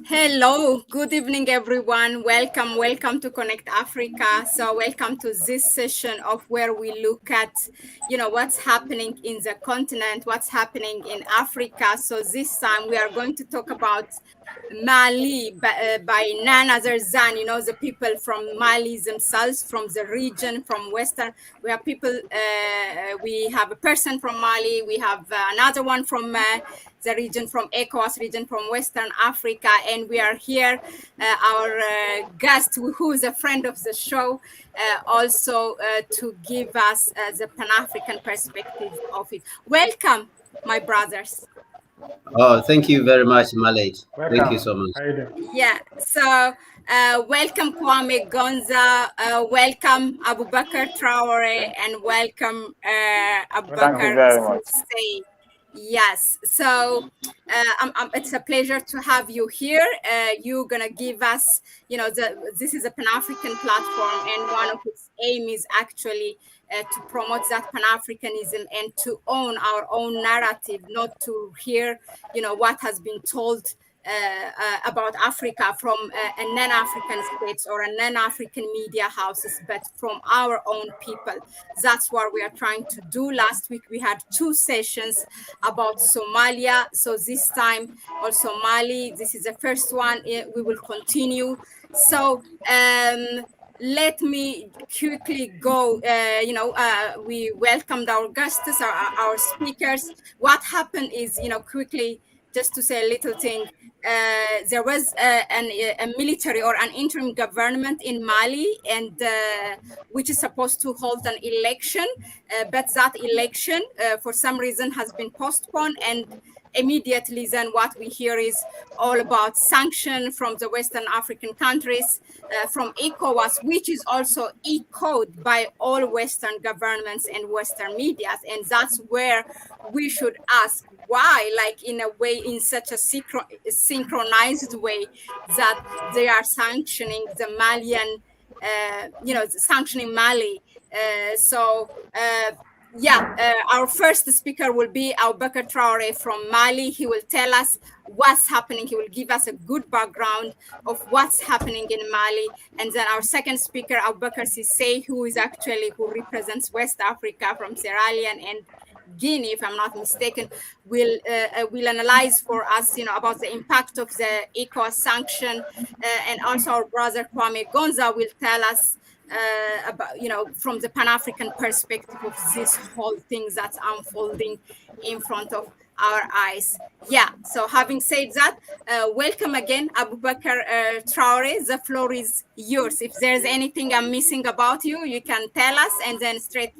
Hello, good evening, everyone. Welcome to Connect Africa. So, welcome to this session of where we look at, what's happening in the continent, what's happening in Africa. So, this time we are going to talk about Mali by none other than, the people from Mali themselves, from the region, from Western. We have people, we have a person from Mali, we have another one from the region from ECOWAS region from Western Africa, and we are here. Our guest, who is a friend of the show, also to give us the Pan African perspective of it. Welcome, my brothers. Oh, thank you very much, Malay. Thank you Welcome. so much. How you doing? Yeah, so welcome Kwame Gonza, welcome Abubakar Traore, and welcome Thank you Abubakar very much. Sissay. Yes, so it's a pleasure to have you here. You're gonna give us, this is a Pan African platform, and one of its aim is actually to promote that Pan Africanism and to own our own narrative, not to hear, what has been told about Africa from a non-African states or a non-African media houses, but from our own people. That's what we are trying to do. Last week we had two sessions about Somalia. So this time also Mali. This is the first one. We will continue. So let me quickly go. We welcomed our guests, our speakers. What happened is, quickly, just to say a little thing, there was a military or an interim government in Mali, and which is supposed to hold an election, but that election, for some reason, has been postponed, and immediately then what we hear is all about sanction from the Western African countries, from ECOWAS, which is also echoed by all Western governments and Western medias. And that's where we should ask why, like in a way, in such a synchronized way, that they are sanctioning the Malian, sanctioning Mali. Our first speaker will be Abubakar Traore from Mali. He will tell us what's happening. He will give us a good background of what's happening in Mali. And then our second speaker, Abubakar Sissay, who represents West Africa from Sierra Leone and Guinea, if I'm not mistaken, will analyze for us, about the impact of the ECOWAS sanction, and also our brother Kwame Gonza will tell us about, from the Pan-African perspective of this whole thing that's unfolding in front of our eyes. Yeah, so having said that, welcome again, Abubakar Traore. The floor is yours. If there's anything I'm missing about you, you can tell us, and then straight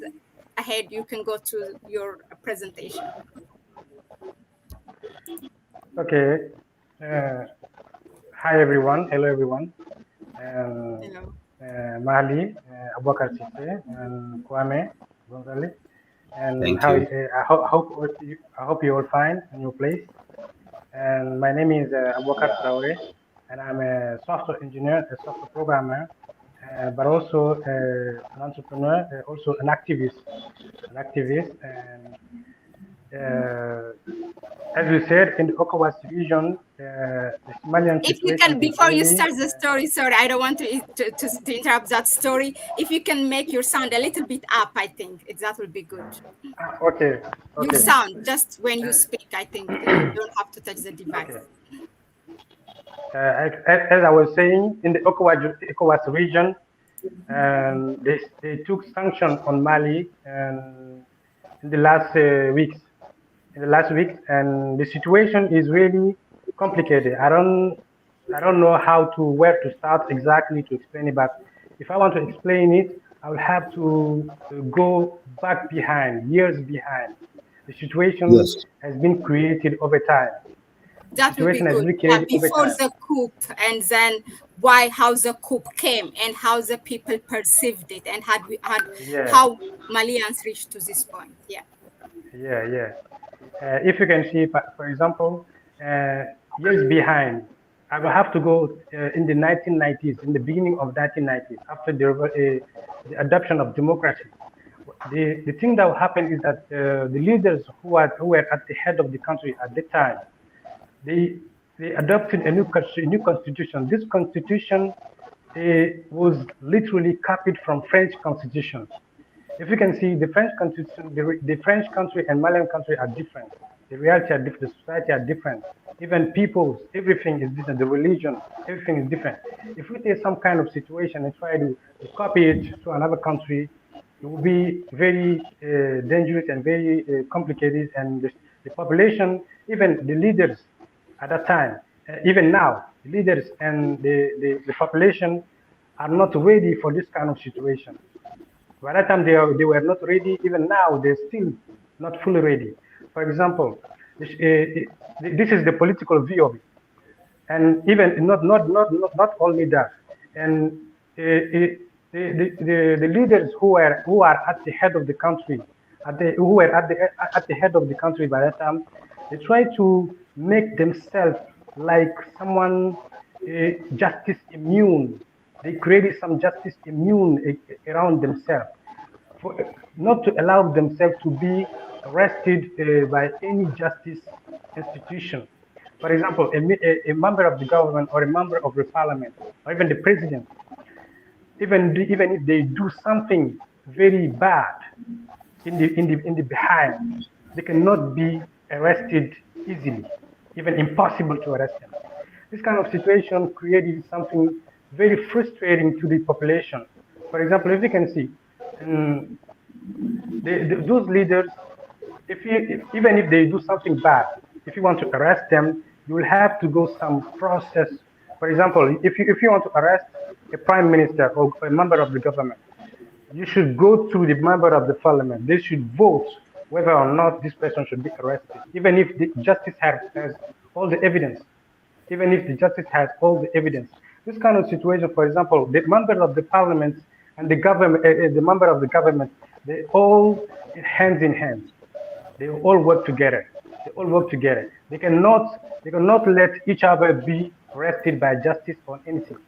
ahead you can go to your presentation. Okay. Hi everyone. Hello everyone. Hello. Mali, Abubakar Sissay, and Kwame Gonzalez. And Thank how you. I hope you're all fine in your place. And my name is Abubakar Traore, and I'm a software engineer, a software programmer, but also an entrepreneur, also an activist. And as you said, in the ECOWAS region, the Malian If you situation can, is before you really start the story, sorry, I don't want to interrupt that story. If you can make your sound a little bit up, I think that will be good. okay. Your sound, just when you speak, I think you don't have to touch the device. Okay. As I was saying, in the ECOWAS region, they took sanctions on Mali in the last weeks. And the situation is really complicated. I don't know where to start exactly to explain it, but if I want to explain it, I will have to go back years behind. The situation has been created over time. That would be good. Yeah, before the coup, and then how the coup came and how the people perceived it, and how Malians reached to this point. Yeah. If you can see, for example, years behind, I will have to go in the 1990s, in the beginning of 1990s, after the adoption of democracy. The thing that happened is that the leaders who were at the head of the country at the time, they they adopted a new constitution. This constitution was literally copied from French constitution. If you can see, the French constitution, the French country and Malian country are different. The reality are different. The society are different. Even peoples, everything is different. The religion, everything is different. If we take some kind of situation and try to copy it to another country, it will be very dangerous and very complicated. And the population, even the leaders at that time, even now, the leaders and the population are not ready for this kind of situation. By that time, they were not ready. Even now, they're still not fully ready. For example, this is the political view of it, and even not only that. And the leaders who are at the head of the country, who were at the head of the country by that time, they try to make themselves like someone justice immune. They created some justice immune around themselves, not to allow themselves to be arrested by any justice institution. For example, a member of the government or a member of the parliament or even the president, even if they do something very bad in the behind, they cannot be arrested easily, even impossible to arrest them. This kind of situation created something very frustrating to the population. For example, if you can see, those leaders, even if they do something bad, if you want to arrest them, you will have to go some process. For example, if you want to arrest a prime minister or a member of the government, you should go to the member of the parliament. They should vote whether or not this person should be arrested, even if the justice has all the evidence. Even if the justice has all the evidence. This kind of situation, for example, the member of the parliament and the government, the member of the government, they all hand in hand. They all work together. They all work together. They cannot let each other be arrested by justice or anything.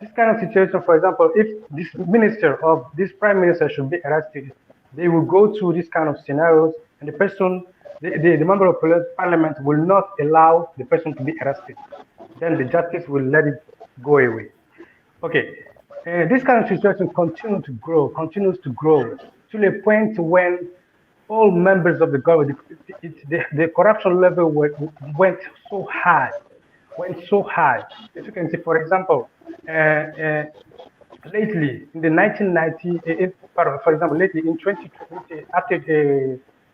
This kind of situation, for example, if this minister or this prime minister should be arrested, they will go through this kind of scenarios, and the person, the member of parliament will not allow the person to be arrested. Then the justice will let it go away. Okay, this kind of situation continues to grow to the point when all members of the government, the corruption level went so high. As you can see, for example, lately in the 1990, for example, lately in 2020, after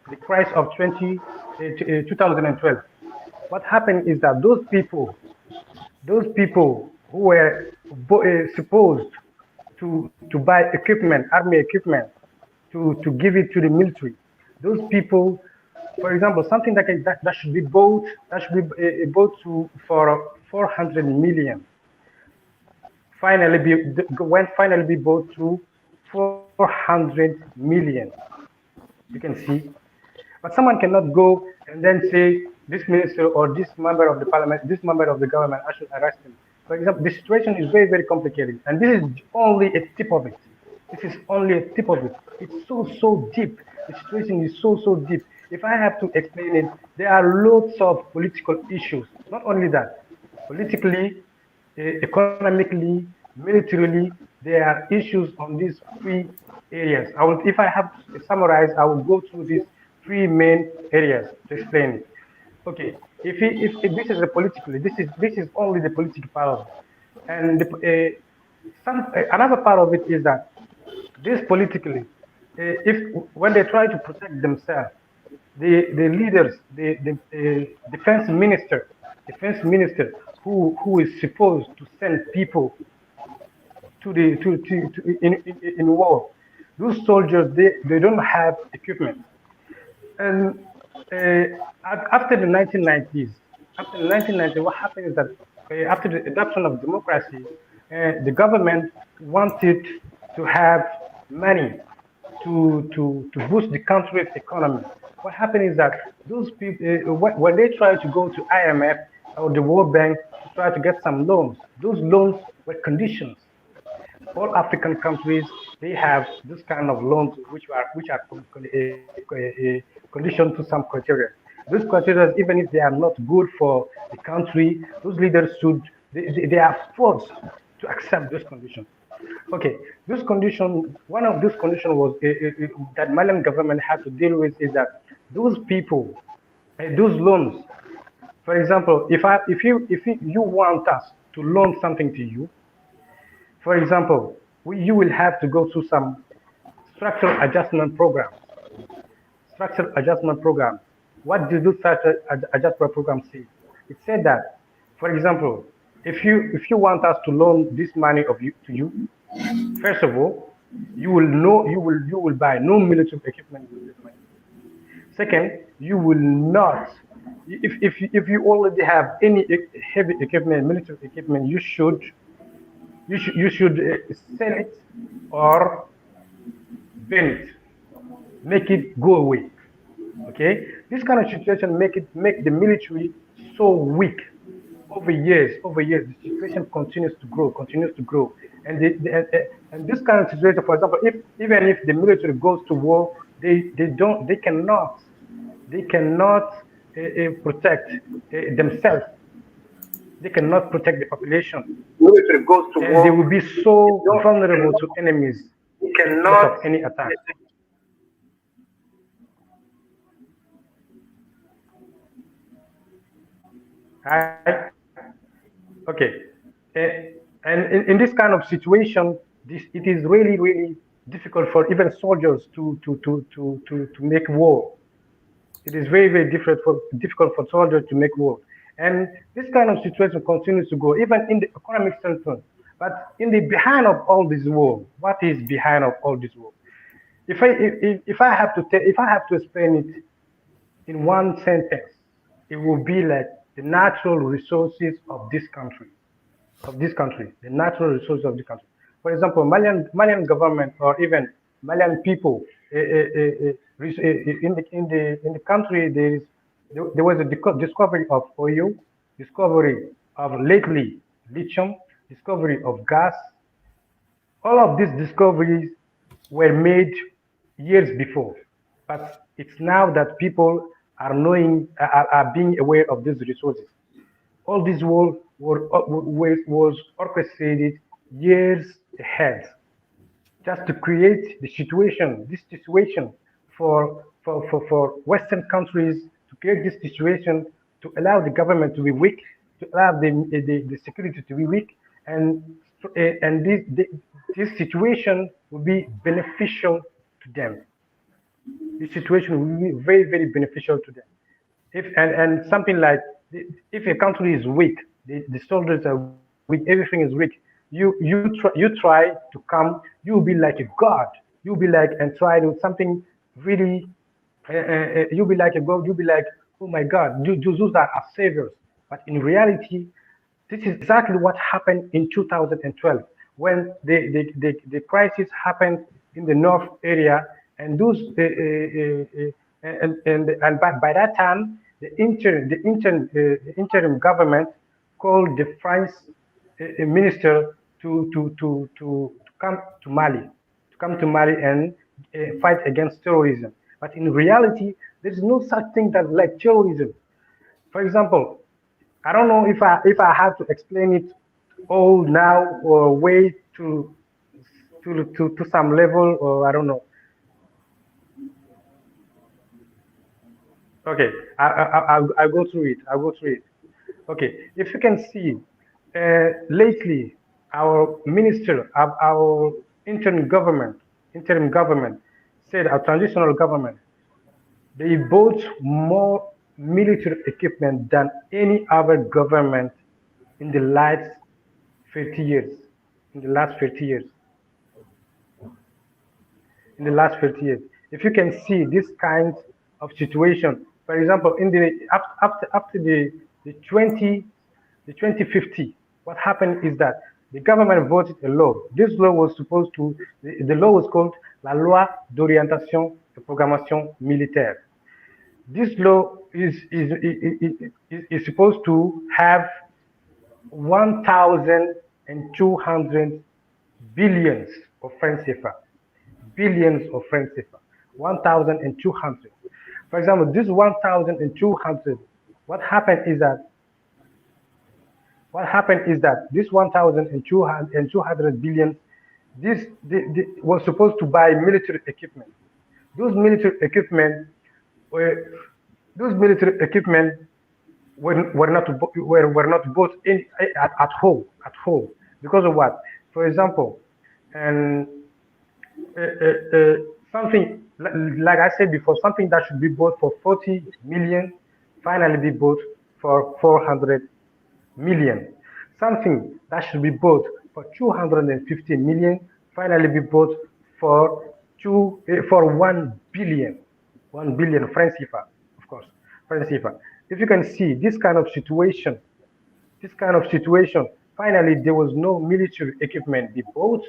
the crisis of 2012, what happened is that those people who were supposed to buy equipment, army equipment, to give it to the military, those people, for example, something that should be bought, for 400 million, finally be bought to 400 million. You can see, but someone cannot go and then say this minister or this member of the parliament, this member of the government, I should arrest him. For example, the situation is very, very complicated, and this is only a tip of it. This is only a tip of it. It's so deep. The situation is so deep. If I have to explain it, there are lots of political issues. Not only that, politically, economically, militarily, there are issues on these three areas. If I have to summarize, I will go through these three main areas to explain it. Okay, if this is the politically, this is only the political part of it, and another part of it is that this politically, when they try to protect themselves, the leaders, the defense minister who is supposed to send people in war, those soldiers they don't have equipment. And after the 1990s, what happened is that after the adoption of democracy, the government wanted to have money to boost the country's economy. What happened is that those people, when they try to go to IMF or the World Bank to try to get some loans, those loans were conditions. All African countries, they have this kind of loans which are conditioned to some criteria. Those criteria, even if they are not good for the country, those leaders should, they are forced to accept those conditions. Okay, this condition, one of these conditions was that Malian government had to deal with is that those people, those loans, for example, if you want us to loan something to you, for example, you will have to go through some structural adjustment programs. Structural adjustment program. What did the structural adjustment program say? It said that, for example, if you want us to loan this money to you, first of all, you will buy no military equipment with this money. Second, you will not. If you already have any heavy equipment, military equipment, you should sell it or burn it, make it go away. Okay, this kind of situation make the military so weak over years. The situation continues to grow, and this kind of situation, for example, even if the military goes to war, they cannot protect themselves. They cannot protect the population. Military goes to And war. they will be so vulnerable to enemies because of any attack. Right? Okay. And in this kind of situation, it is really difficult for even soldiers to make war. It is very difficult for soldiers to make war. And this kind of situation continues to go, even in the economic standpoint. But in the behind of all this war, what is behind of all this war? If I have to explain it in one sentence, it will be like the natural resources of this country, the natural resources of the country. For example, Malian government or even Malian people in the country, there was a discovery of oil, discovery of lately lithium, discovery of gas. All of these discoveries were made years before, but it's now that people are being aware of these resources. All this work was orchestrated years ahead, just to create this situation for Western countries, to create this situation to allow the government to be weak, to allow the security to be weak, and this situation will be beneficial to them. This situation will be very beneficial to them. And something like, if a country is weak, the soldiers are weak, everything is weak. You try to come, you'll be like a god. You'll be like and try to something really. You'll be like a god. You'll be like, oh my God, those are our saviors. But in reality, this is exactly what happened in 2012 when the crisis happened in the north area, and those and by that time the interim government called the French minister to come to Mali and fight against terrorism. But in reality, there is no such thing that like terrorism. For example, I don't know if I have to explain it all now or wait to some level, or I don't know. Okay, I'll go through it. Okay, if you can see, lately our minister, our interim government said, our transitional government, they bought more military equipment than any other government in the last 30 years. In the last 30 years. If you can see this kind of situation, for example, in the after the 2050, what happened is that the government voted a law. This law was supposed to, the law was called La Loi d'orientation et programmation militaire. This law is supposed to have 1,200 billions of francs CFA. 1,200. For example, this 1,200, what happened is that this 1,200 billion, this was supposed to buy military equipment. Those military equipment were were not bought in at home because of what? For example, and something like I said before, something that should be bought for 40 million finally be bought for 400 million. Something that should be bought for 250 million finally be bought for 1 billion. 1 billion franc CFA, of course, franc CFA. If you can see this kind of situation, finally there was no military equipment be bought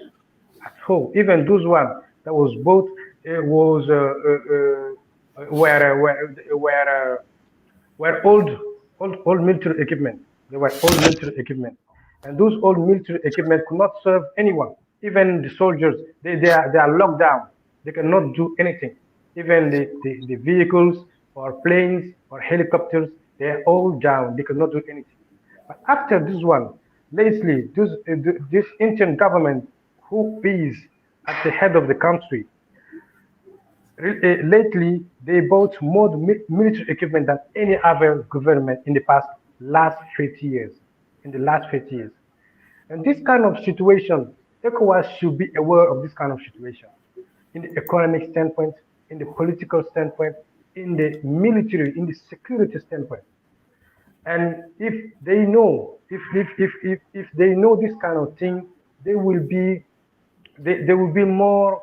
at home. Even those one that was bought was were old military equipment. They were old military equipment, and those old military equipment could not serve anyone. Even the soldiers, they are locked down. They cannot do anything. Even the vehicles or planes or helicopters, they are all down. They cannot do anything. But after this one, lately, this Indian government, who is at the head of the country, lately they bought more military equipment than any other government in the last 50 years. In the last 50 years, and this kind of situation, ECOWAS should be aware of this kind of situation, in the economic standpoint, in the political standpoint, in the military, in the security standpoint. And if they know, if they know this kind of thing, they will be more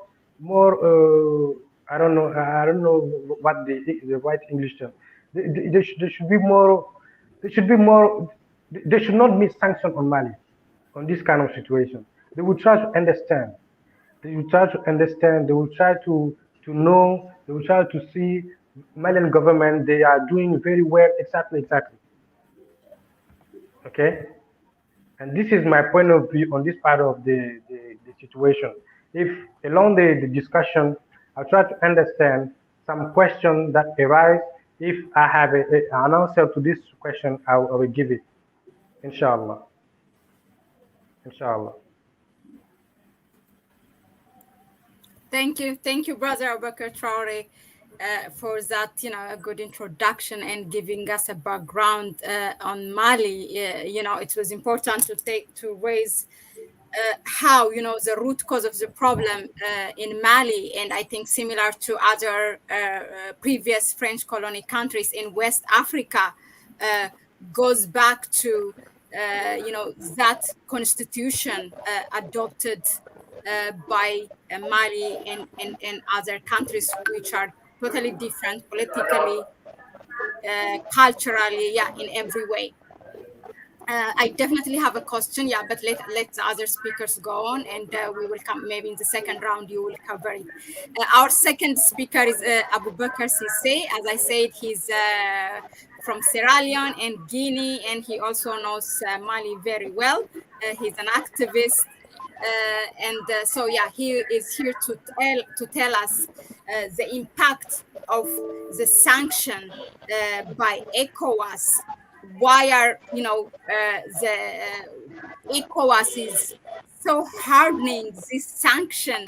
I don't know what the right English term. They should be more. They should not be sanctioned on Mali on this kind of situation. They will try to understand. They will try to understand. They will try to know. They will try to see Malian government. They are doing very well. Exactly. Okay. And this is my point of view on this part of the situation. If along the discussion, I'll try to understand some questions that arise. If I have an answer to this question, I will give it. Inshallah. Thank you, Brother Abubakar Traore, for that, a good introduction and giving us a background on Mali. It was important to raise how the root cause of the problem in Mali, and I think similar to other previous French colony countries in West Africa, goes back to that constitution adopted by Mali and other countries which are totally different politically, culturally, in every way. I definitely have a question, but let the other speakers go on, and we will come maybe in the second round. You will cover it. Our second speaker is Abubakar Cissé. As I said, he's from Sierra Leone and Guinea, and he also knows Mali very well. He's an activist, he is here to tell us the impact of the sanction by ECOWAS. Why are the ECOWAS is so hardening this sanction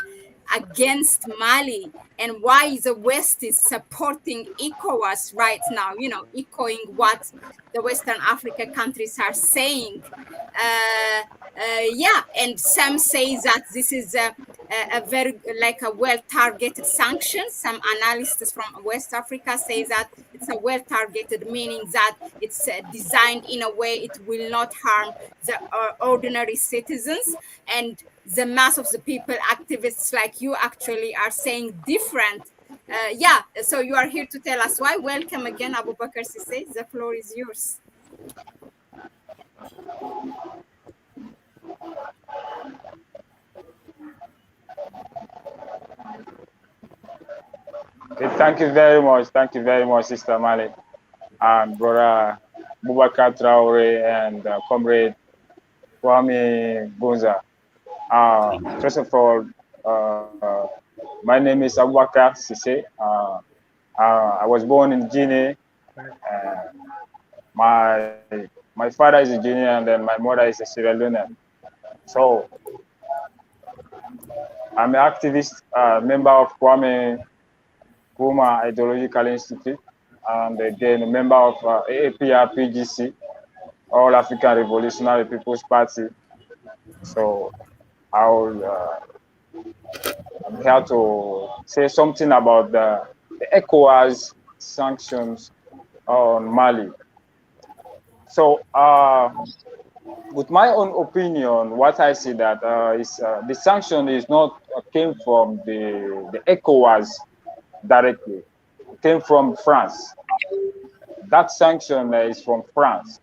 against Mali, and why the West is supporting ECOWAS right now, echoing what the Western Africa countries are saying. And some say that this is a very well-targeted sanction. Some analysts from West Africa say that it's a well-targeted, meaning that it's designed in a way it will not harm the ordinary citizens, and the mass of the people. Activists like you actually are saying different. So you are here to tell us why. Welcome again, Abubakar Cissé. The floor is yours. Thank you very much. Thank you very much, Sister Mali, and Brother Abubakar Traore, and Comrade Kwame Gonza. First of all, my name is Abubakar Cissé. I was born in Guinea. My father is a Guinean, and then my mother is a Sierra Leonean. So I'm an activist, member of Kwame Nkrumah Ideological Institute, and again a member of AAPR PGC, All African Revolutionary People's Party. So I'm here to say something about the ECOWAS sanctions on Mali. So with my own opinion, what I see that is the sanction is not came from the ECOWAS directly. It came from France. That sanction is from France.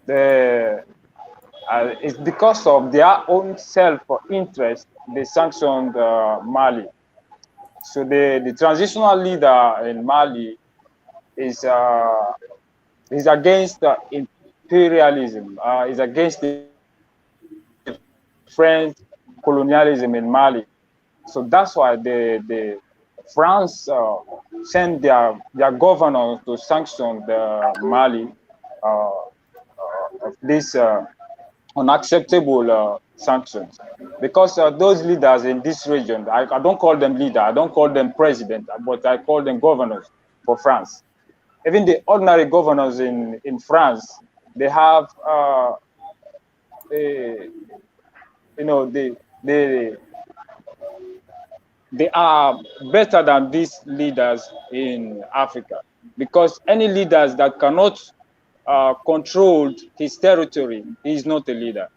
It's because of their own self-interest they sanctioned Mali. So the transitional leader in Mali is against imperialism, is against the French colonialism in Mali. So that's why the France sent their governors to sanction the Mali of this unacceptable sanctions, because those leaders in this region, I don't call them leader, I don't call them president, but I call them governors for France. Even the ordinary governors in France, they have they are better than these leaders in Africa, because any leaders that cannot control his territory is not a leader.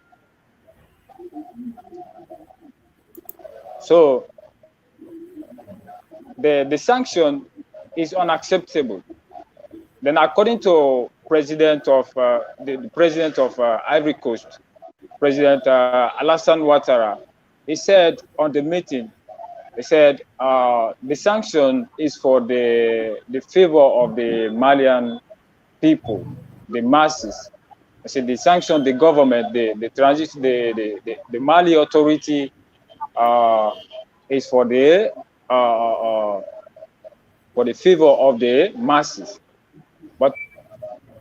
So the sanction is unacceptable. Then, according to the president of Ivory Coast, President Alassane Ouattara, he said on the meeting, he said the sanction is for the favor of the Malian people, the masses. I said the sanction, the government, the Mali authority is for the favor of the masses. But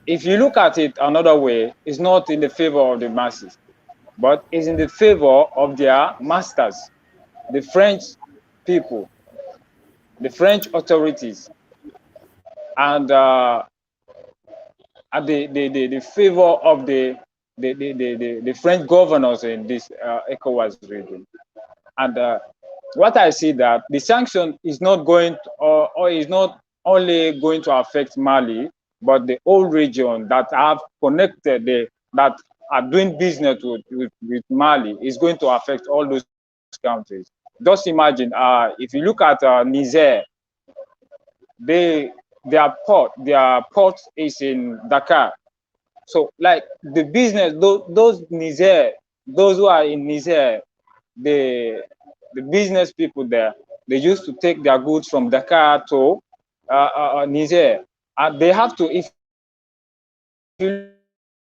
if you look at it another way, it's not in the favor of the masses, but it's in the favor of their masters, the French people, the French authorities, and the favor of the French governors in this ECOWAS region. And what I see that the sanction is not going to, or is not only going to affect Mali, but the whole region that have connected, that are doing business with Mali, is going to affect all those countries. Just imagine, if you look at Niger, their port is in Dakar. So, like the business, those who are in Niger, the business people there, they used to take their goods from Dakar to Niger, and they have to, if you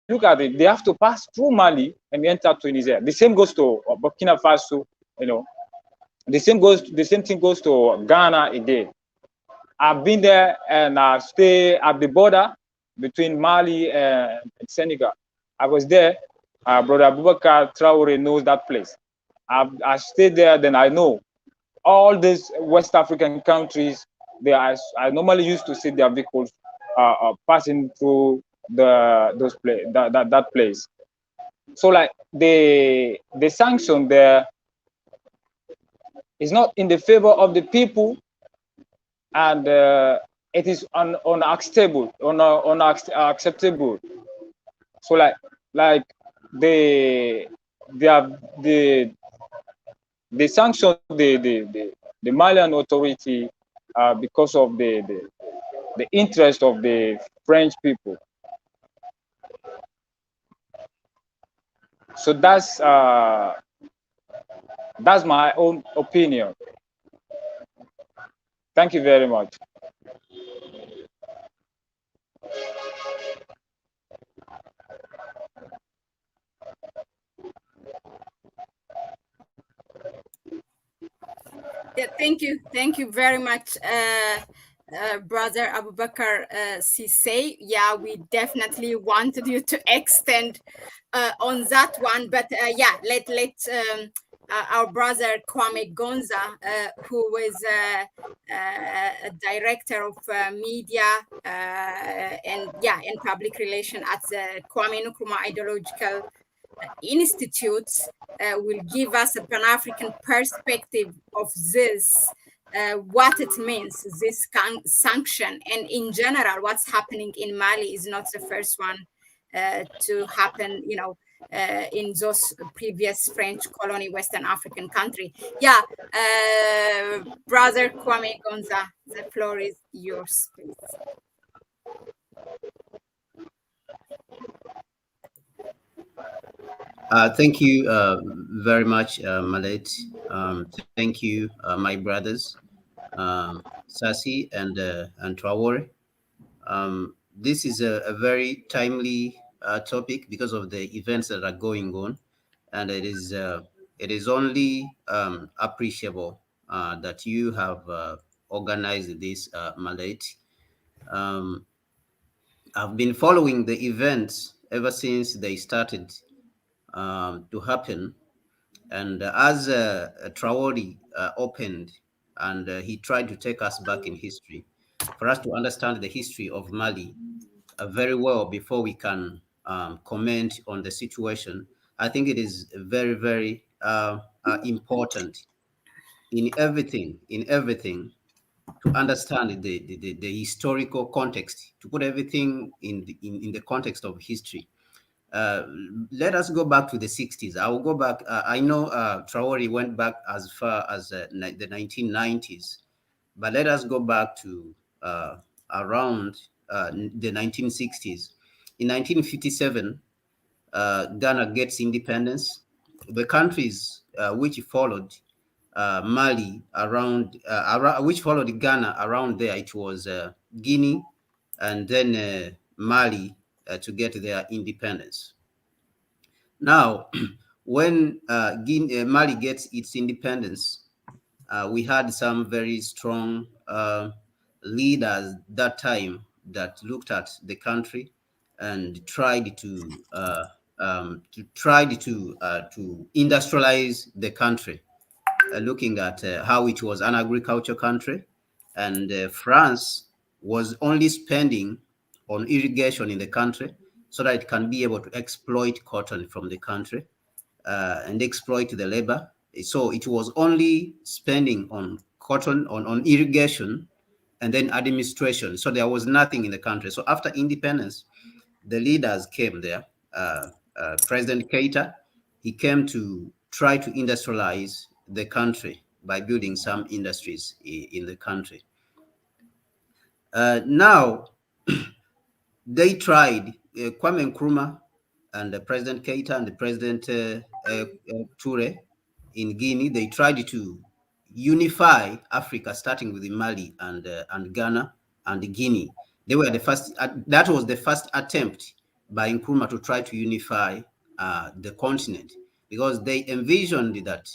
look at it, they have to pass through Mali and enter to Niger. The same goes to Burkina Faso, the same thing goes to Ghana again. I've been there and I stay at the border between Mali and Senegal. I was there. Brother Boubacar Traore knows that place. I stayed there, then I know all these West African countries. I normally used to see their vehicles passing through that place. So, like, the sanction there is not in the favor of the people, and it is unacceptable. So, like they sanction the Malian authority because of the interest of the French people. So that's my own opinion. Thank you very much. Yeah, thank you very much, Brother Abubakar Sise. Yeah, we definitely wanted you to extend on that one, but yeah, let our brother Kwame Gonza, who is a director of media and yeah, and public relation at the Kwame Nkrumah Ideological Institutes, will give us a Pan-African perspective of this, what it means, this sanction, and in general, what's happening in Mali is not the first one to happen, in those previous French colony, Western African country. Yeah, Brother Kwame Gonza, the floor is yours, please. Thank you very much, Malet. Thank you, my brothers, Sasi and Traore. This is a very timely topic because of the events that are going on, and it is only appreciable that you have organized this, Malet. I've been following the events ever since they started to happen. And as Traore opened, and he tried to take us back in history, for us to understand the history of Mali very well before we can comment on the situation, I think it is very, very important in everything to understand the historical context, to put everything in the context of history. Uh, Let us go back to the 60s. I will go back. I know Traore went back as far as the 1990s, but let us go back to around the 1960s. In 1957, Ghana gets independence. The countries which followed Mali which followed Ghana around there, it was Guinea and then Mali to get their independence. Now, when Mali gets its independence, we had some very strong leaders that time that looked at the country and tried to industrialize the country, looking at how it was an agriculture country, and France was only spending on irrigation in the country so that it can be able to exploit cotton from the country and exploit the labor. So it was only spending on cotton, on irrigation, and then administration. So there was nothing in the country. So after independence, the leaders came there. President Goita, he came to try to industrialize the country by building some industries in the country. Now, they tried, Kwame Nkrumah and the President Keita and the President Toure in Guinea, they tried to unify Africa, starting with Mali and Ghana and Guinea. They were the first, that was the first attempt by Nkrumah to try to unify the continent, because they envisioned that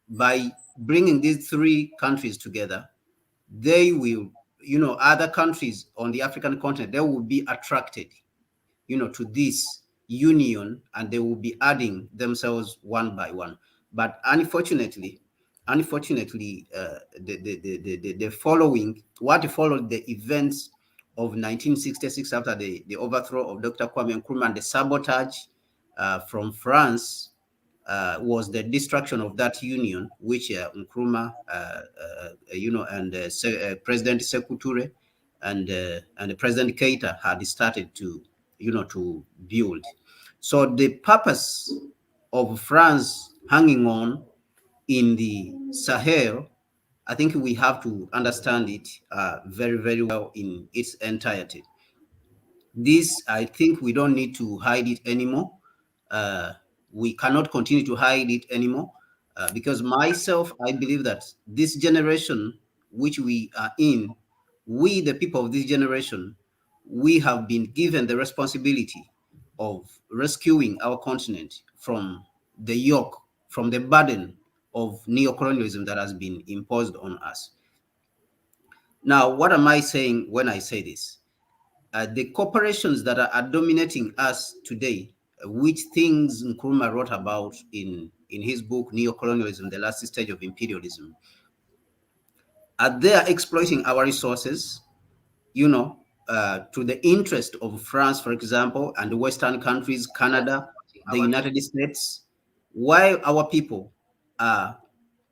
by bringing these three countries together, they will, other countries on the African continent, they will be attracted, to this union, and they will be adding themselves one by one. But unfortunately, the following, what followed the events of 1966 after the overthrow of Dr. Kwame Nkrumah and the sabotage from France was the destruction of that union, which Nkrumah, and President Sekou Toure and President Keita had started to, to build. So the purpose of France hanging on in the Sahel, I think we have to understand it very, very well in its entirety. This, I think we don't need to hide it anymore. We cannot continue to hide it anymore because myself, I believe that this generation which we are in, we, the people of this generation, we have been given the responsibility of rescuing our continent from the yoke, from the burden of neocolonialism that has been imposed on us. Now, what am I saying when I say this? The corporations that are dominating us today, which things Nkrumah wrote about in his book, Neocolonialism, The Last Stage of Imperialism, they are exploiting our resources, to the interest of France, for example, and the Western countries, Canada, the United States, while our people are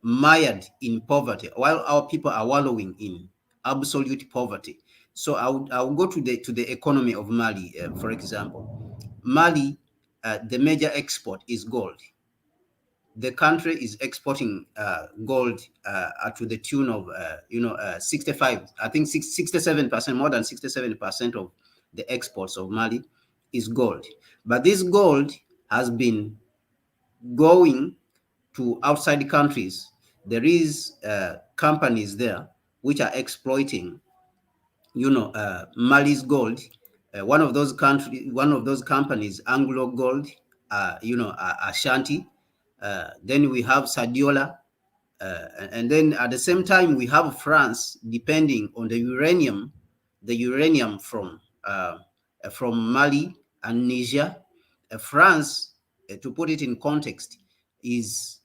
mired in poverty, while our people are wallowing in absolute poverty. So I will go to the economy of Mali, for example. Mali, the major export is gold. The country is exporting gold to the tune of 65, I think 67%, more than 67% of the exports of Mali is gold. But this gold has been going to outside countries. There is companies there which are exploiting Mali's gold. One of those companies, Anglo Gold, Ashanti. Then we have Sadiola, and then at the same time we have France, depending on the uranium from Mali and Niger. France, to put it in context, is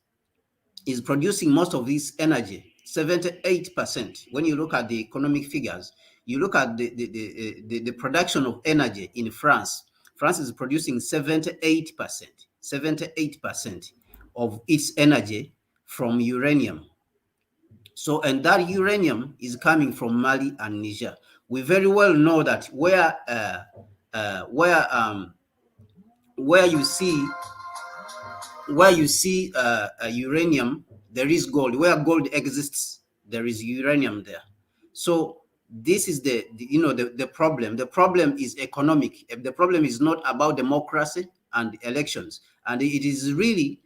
producing most of this energy, 78%. When you look at the economic figures, you look at the production of energy in France. France is producing 78% of its energy from uranium. So, and that uranium is coming from Mali and Niger. We very well know that where you see uranium, there is gold. Where gold exists, there is uranium there. So this is the problem. The problem is economic. The problem is not about democracy and elections. And it is really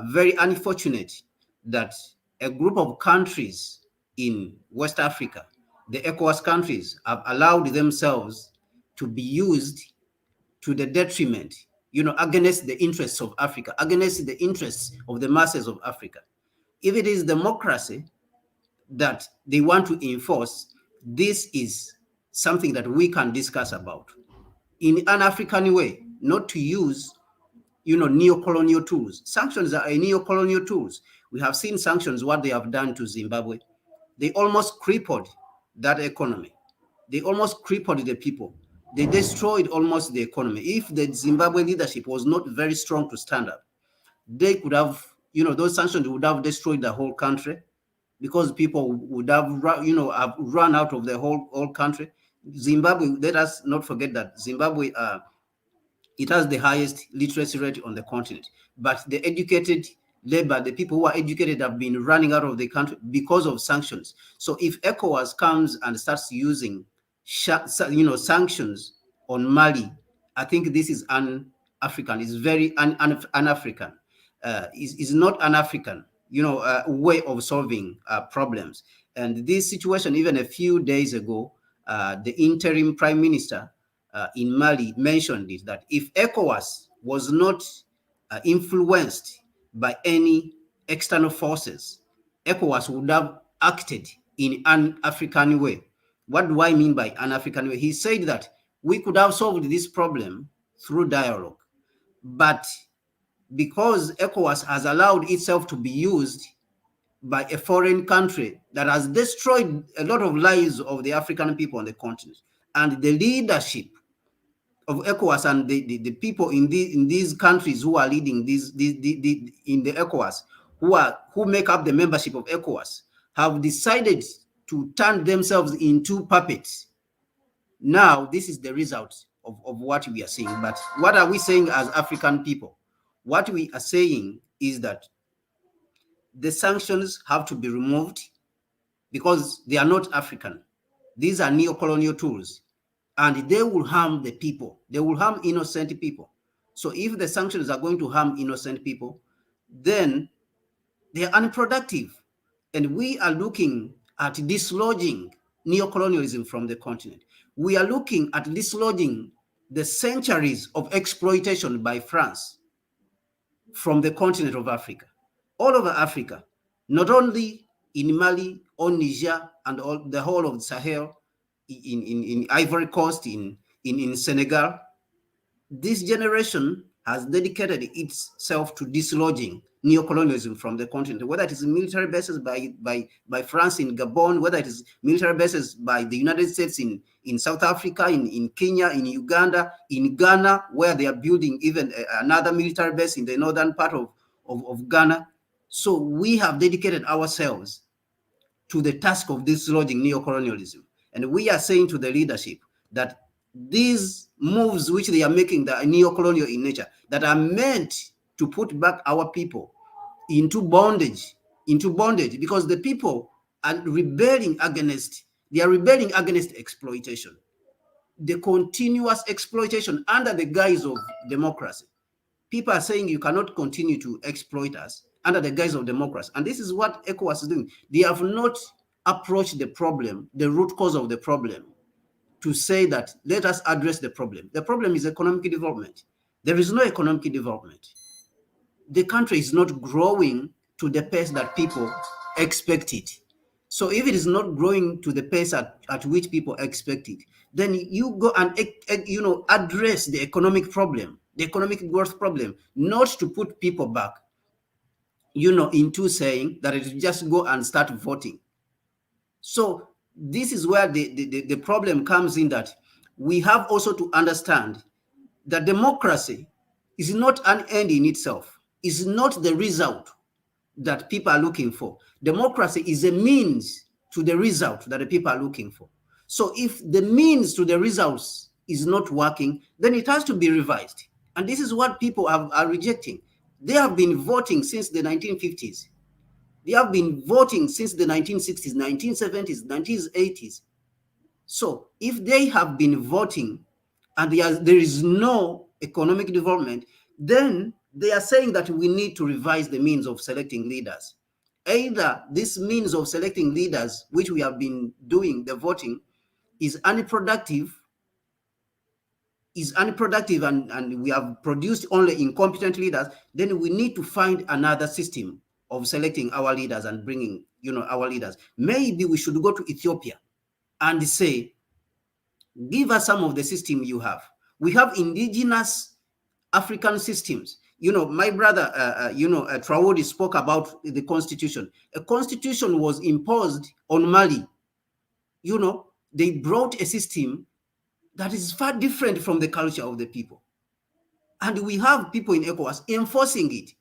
very unfortunate that a group of countries in West Africa, the ECOWAS countries, have allowed themselves to be used to the detriment, against the interests of Africa, against the interests of the masses of Africa. If it is democracy that they want to enforce, this is something that we can discuss about in an African way, not to use, neo-colonial tools. Sanctions are a neo-colonial tools. We have seen sanctions, what they have done to Zimbabwe. They almost crippled that economy. They almost crippled the people. They destroyed almost the economy. If the Zimbabwe leadership was not very strong to stand up, they could have, those sanctions would have destroyed the whole country, because people would have, have run out of the whole country. Zimbabwe, let us not forget that Zimbabwe, it has the highest literacy rate on the continent, but the educated labor, the people who are educated, have been running out of the country because of sanctions. So if ECOWAS comes and starts using sanctions on Mali, I think this is un-African. It's very un-African. Is not an African, way of solving problems. And this situation, even a few days ago, the interim prime minister in Mali mentioned it, that if ECOWAS was not influenced by any external forces, ECOWAS would have acted in an African way. What do I mean by an African way? He said that we could have solved this problem through dialogue, but because ECOWAS has allowed itself to be used by a foreign country that has destroyed a lot of lives of the African people on the continent, and the leadership of ECOWAS and the people in these countries who are leading in the ECOWAS, who make up the membership of ECOWAS, have decided to turn themselves into puppets. Now, this is the result of what we are seeing. But what are we saying as African people? What we are saying is that the sanctions have to be removed because they are not African. These are neo-colonial tools, and they will harm the people. They will harm innocent people. So if the sanctions are going to harm innocent people, then they are unproductive. And we are looking at dislodging neo-colonialism from the continent. We are looking at dislodging the centuries of exploitation by France from the continent of Africa, all over Africa, not only in Mali, or Niger, and all the whole of the Sahel, in Ivory Coast, in Senegal. This generation has dedicated itself to dislodging neocolonialism from the continent, whether it is military bases by France in Gabon, whether it is military bases by the United States in South Africa, in Kenya, in Uganda, in Ghana, where they are building even another military base in the northern part of Ghana. So we have dedicated ourselves to the task of dislodging neocolonialism. And we are saying to the leadership that these moves which they are making that are neocolonial in nature, that are meant to put back our people into bondage, because the people are rebelling against exploitation, the continuous exploitation under the guise of democracy. People are saying you cannot continue to exploit us under the guise of democracy. And this is what ECOWAS is doing. They have not approached the problem, the root cause of the problem, to say that let us address the problem. The problem is economic development. There is no economic development. The country is not growing to the pace that people expect it. So if it is not growing to the pace at which people expect it, then you go and address the economic problem, the economic growth problem, not to put people back, into saying that it just go and start voting. So this is where the problem comes in, that we have also to understand that democracy is not an end in itself, is not the result that people are looking for. Democracy is a means to the result that the people are looking for. So if the means to the results is not working, then it has to be revised. And this is what people are rejecting. They have been voting since the 1950s. They have been voting since the 1960s, 1970s, 1980s. So if they have been voting and there is no economic development, then they are saying that we need to revise the means of selecting leaders. Either this means of selecting leaders, which we have been doing, the voting, is unproductive, and we have produced only incompetent leaders, then we need to find another system of selecting our leaders and bringing, our leaders. Maybe we should go to Ethiopia and say, give us some of the system you have. We have indigenous African systems. My brother, Traore spoke about the constitution. A constitution was imposed on Mali. They brought a system that is far different from the culture of the people. And we have people in ECOWAS enforcing it.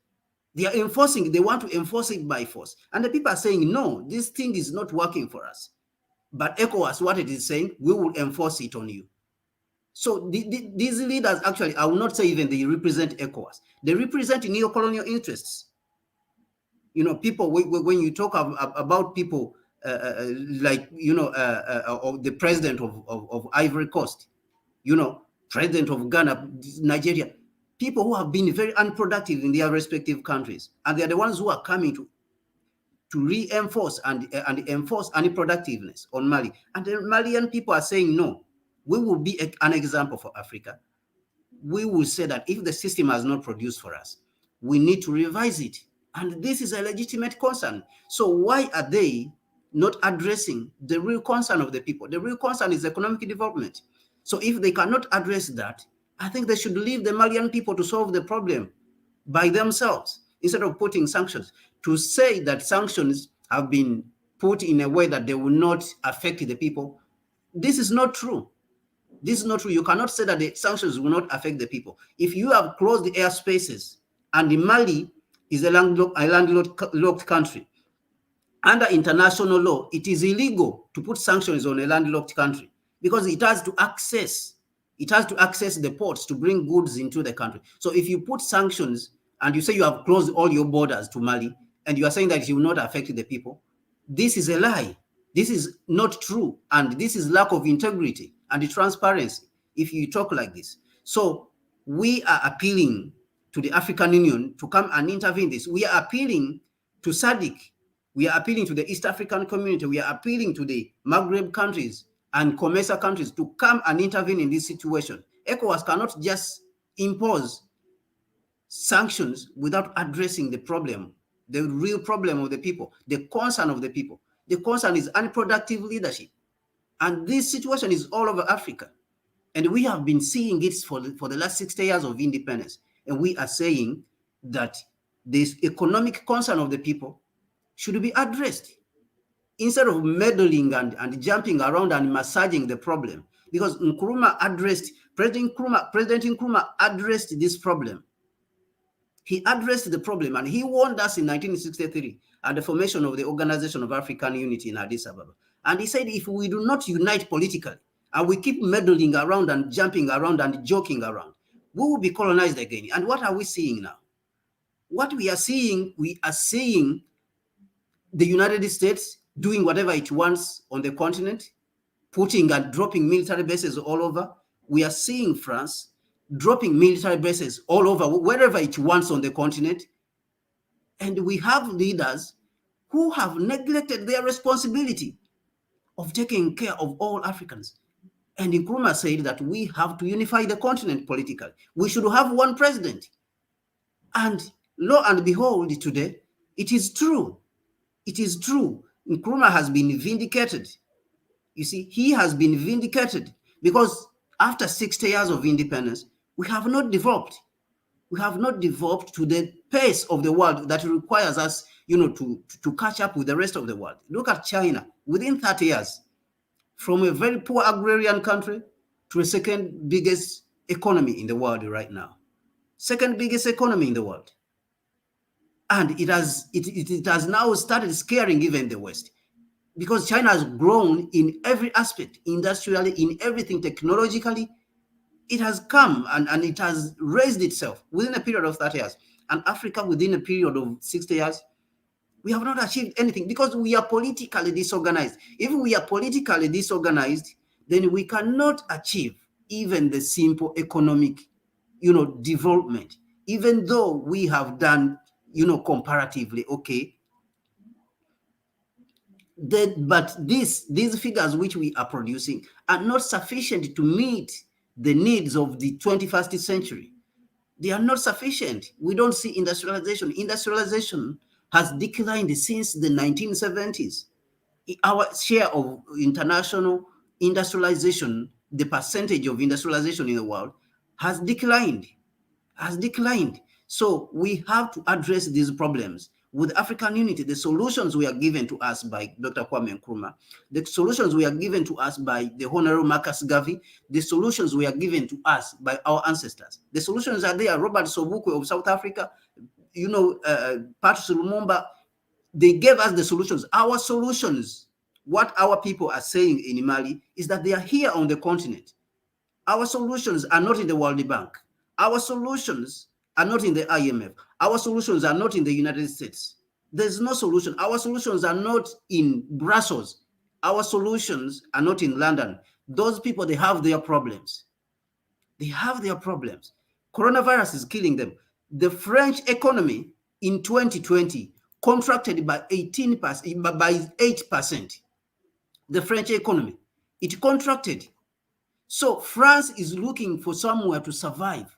They are enforcing it. They want to enforce it by force. And the people are saying, no, this thing is not working for us. But ECOWAS, what it is saying, we will enforce it on you. So these leaders, actually, I will not say even they represent ECOWAS. They represent neocolonial interests. People, when you talk about people like, the president of Ivory Coast, president of Ghana, Nigeria, people who have been very unproductive in their respective countries. And they are the ones who are coming to reinforce and enforce unproductiveness on Mali. And the Malian people are saying, no, we will be an example for Africa. We will say that if the system has not produced for us, we need to revise it. And this is a legitimate concern. So why are they not addressing the real concern of the people? The real concern is economic development. So if they cannot address that, I think they should leave the Malian people to solve the problem by themselves, instead of putting sanctions. To say that sanctions have been put in a way that they will not affect the people, this is not true. This is not true. You cannot say that the sanctions will not affect the people. If you have closed the airspaces, and Mali is a landlocked country, under international law, it is illegal to put sanctions on a landlocked country, because it has to access the ports to bring goods into the country. So if you put sanctions and you say you have closed all your borders to Mali, and you are saying that it will not affect the people, this is a lie. This is not true. And this is lack of integrity and transparency if you talk like this. So we are appealing to the African Union to come and intervene in this. We are appealing to SADC. We are appealing to the East African community. We are appealing to the Maghreb countries and COMESA countries to come and intervene in this situation. ECOWAS cannot just impose sanctions without addressing the problem the real problem of the people, the concern of the people. The concern is unproductive leadership. And this situation is all over Africa. And we have been seeing it for the last 60 years of independence. And we are saying that this economic concern of the people should be addressed instead of meddling and jumping around and massaging the problem. Because President Nkrumah addressed this problem. He addressed the problem, and he warned us in 1963 at the formation of the Organization of African Unity in Addis Ababa. And he said, if we do not unite politically, and we keep meddling around and jumping around and joking around, we will be colonized again. And what are we seeing now? What we are seeing the United States doing whatever it wants on the continent, putting and dropping military bases all over. We are seeing France dropping military bases all over, wherever it wants on the continent. And we have leaders who have neglected their responsibility of taking care of all Africans. And Nkrumah said that we have to unify the continent politically. We should have one president. And lo and behold, today, it is true. It is true. Nkrumah has been vindicated. You see, he has been vindicated because after 60 years of independence, we have not developed. We have not developed to the pace of the world that requires us, to catch up with the rest of the world. Look at China. Within 30 years, from a very poor agrarian country to a second biggest economy in the world right now. Second biggest economy in the world. And it has now started scaring even the West, because China has grown in every aspect, industrially, in everything, technologically. It has come and it has raised itself within a period of 30 years. And Africa, within a period of 60 years, we have not achieved anything because we are politically disorganized. If we are politically disorganized, then we cannot achieve even the simple economic, development, even though we have done, comparatively okay. But these figures which we are producing are not sufficient to meet the needs of the 21st century. They are not sufficient. We don't see industrialization. Industrialization has declined since the 1970s. Our share of international industrialization, the percentage of industrialization in the world, has declined. So we have to address these problems with African unity. The solutions we are given to us by Dr. Kwame Nkrumah, the solutions we are given to us by the Honorable Marcus Garvey, the solutions we are given to us by our ancestors. The solutions are there. Robert Sobukwe of South Africa, Patrice Lumumba, they gave us the solutions. Our solutions, what our people are saying in Mali, is that they are here on the continent. Our solutions are not in the World Bank. Our solutions are not in the IMF. Our solutions are not in the United States. There's no solution. Our solutions are not in Brussels. Our solutions are not in London. Those people, they have their problems. They have their problems. Coronavirus is killing them. The French economy in 2020 contracted by 18%, by 8%. The French economy, it contracted. So France is looking for somewhere to survive.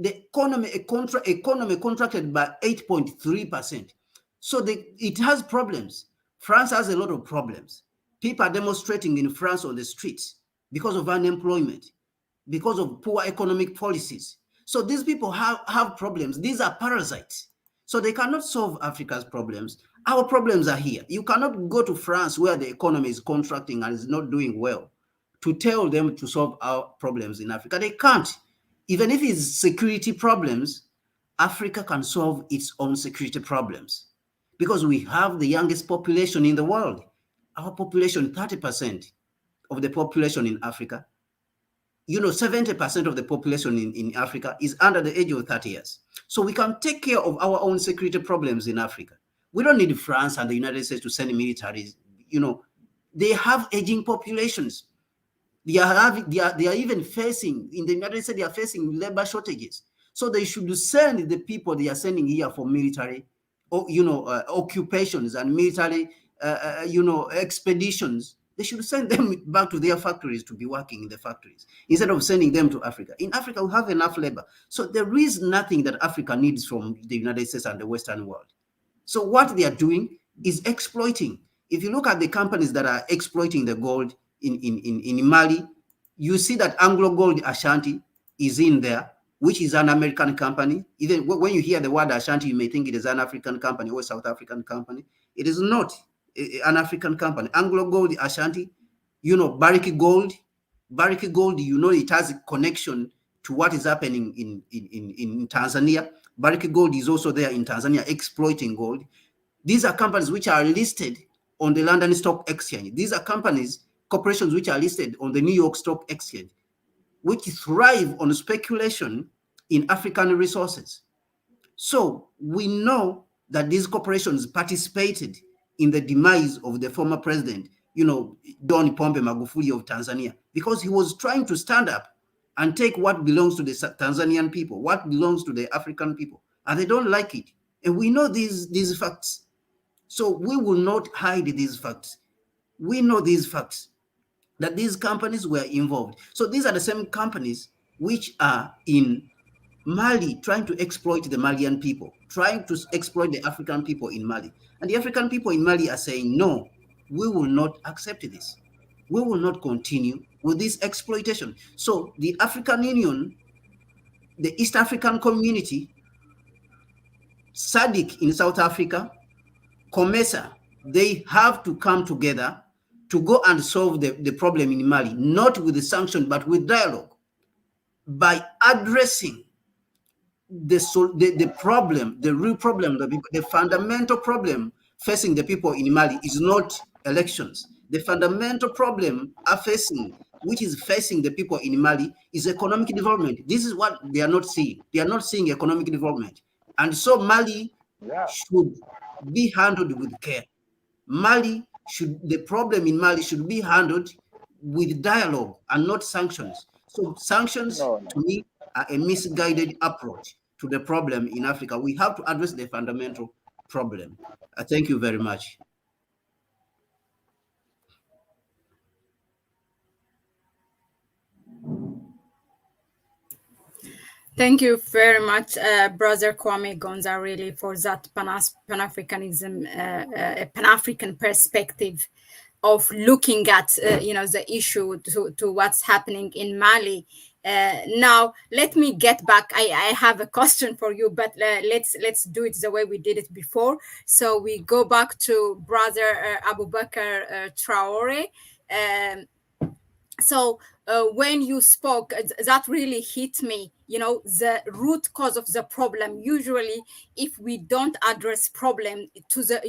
The economy contracted by 8.3%. So it has problems. France has a lot of problems. People are demonstrating in France on the streets because of unemployment, because of poor economic policies. So these people have problems. These are parasites. So they cannot solve Africa's problems. Our problems are here. You cannot go to France where the economy is contracting and is not doing well to tell them to solve our problems in Africa. They can't. Even if it's security problems, Africa can solve its own security problems because we have the youngest population in the world. Our population, 30% of the population in Africa, 70% of the population in Africa is under the age of 30 years. So we can take care of our own security problems in Africa. We don't need France and the United States to send militaries. They have aging populations. They are even facing, in the United States, they are facing labor shortages. So they should send the people they are sending here for military, occupations and military, expeditions. They should send them back to their factories to be working in the factories instead of sending them to Africa. In Africa, we have enough labor. So there is nothing that Africa needs from the United States and the Western world. So what they are doing is exploiting. If you look at the companies that are exploiting the gold in Mali, you see that Anglo Gold Ashanti is in there, which is an American company. Even when you hear the word Ashanti, you may think it is an African company or a South African company. It is not an African company. Anglo Gold Ashanti, you know, Barrick Gold, you know, it has a connection to what is happening in Tanzania. Barrick Gold is also there in Tanzania exploiting gold. These are companies which are listed on the London Stock Exchange. These are companies, corporations which are listed on the New York Stock Exchange, which thrive on speculation in African resources. So we know that these corporations participated in the demise of the former president, you know, John Pombe Magufuli of Tanzania, because he was trying to stand up and take what belongs to the Tanzanian people, what belongs to the African people, and they don't like it. And we know these facts. So we will not hide these facts. We know these facts, that these companies were involved. So these are the same companies which are in Mali trying to exploit the Malian people, trying to exploit the African people in Mali. And the African people in Mali are saying, no, we will not accept this. We will not continue with this exploitation. So the African Union, the East African Community, SADC in South Africa, COMESA, they have to come together to go and solve the problem in Mali, not with the sanction, but with dialogue, by addressing the problem, the real problem, the fundamental problem facing the people in Mali is not elections. The fundamental problem which is facing the people in Mali is economic development. This is what they are not seeing. They are not seeing economic development. And so Mali should be handled with care. The problem in Mali should be handled with dialogue and not sanctions. So sanctions, to me, are a misguided approach to the problem in Africa. We have to address the fundamental problem. Thank you very much. Thank you very much, Brother Kwame Gonza, really, for that Pan-Africanism, Pan-African perspective of looking at, the issue to what's happening in Mali. Now, let me get back. I have a question for you, but let's do it the way we did it before. So we go back to Brother Abubakar Traore. So when you spoke, that really hit me. The root cause of the problem. Usually, if we don't address problem to the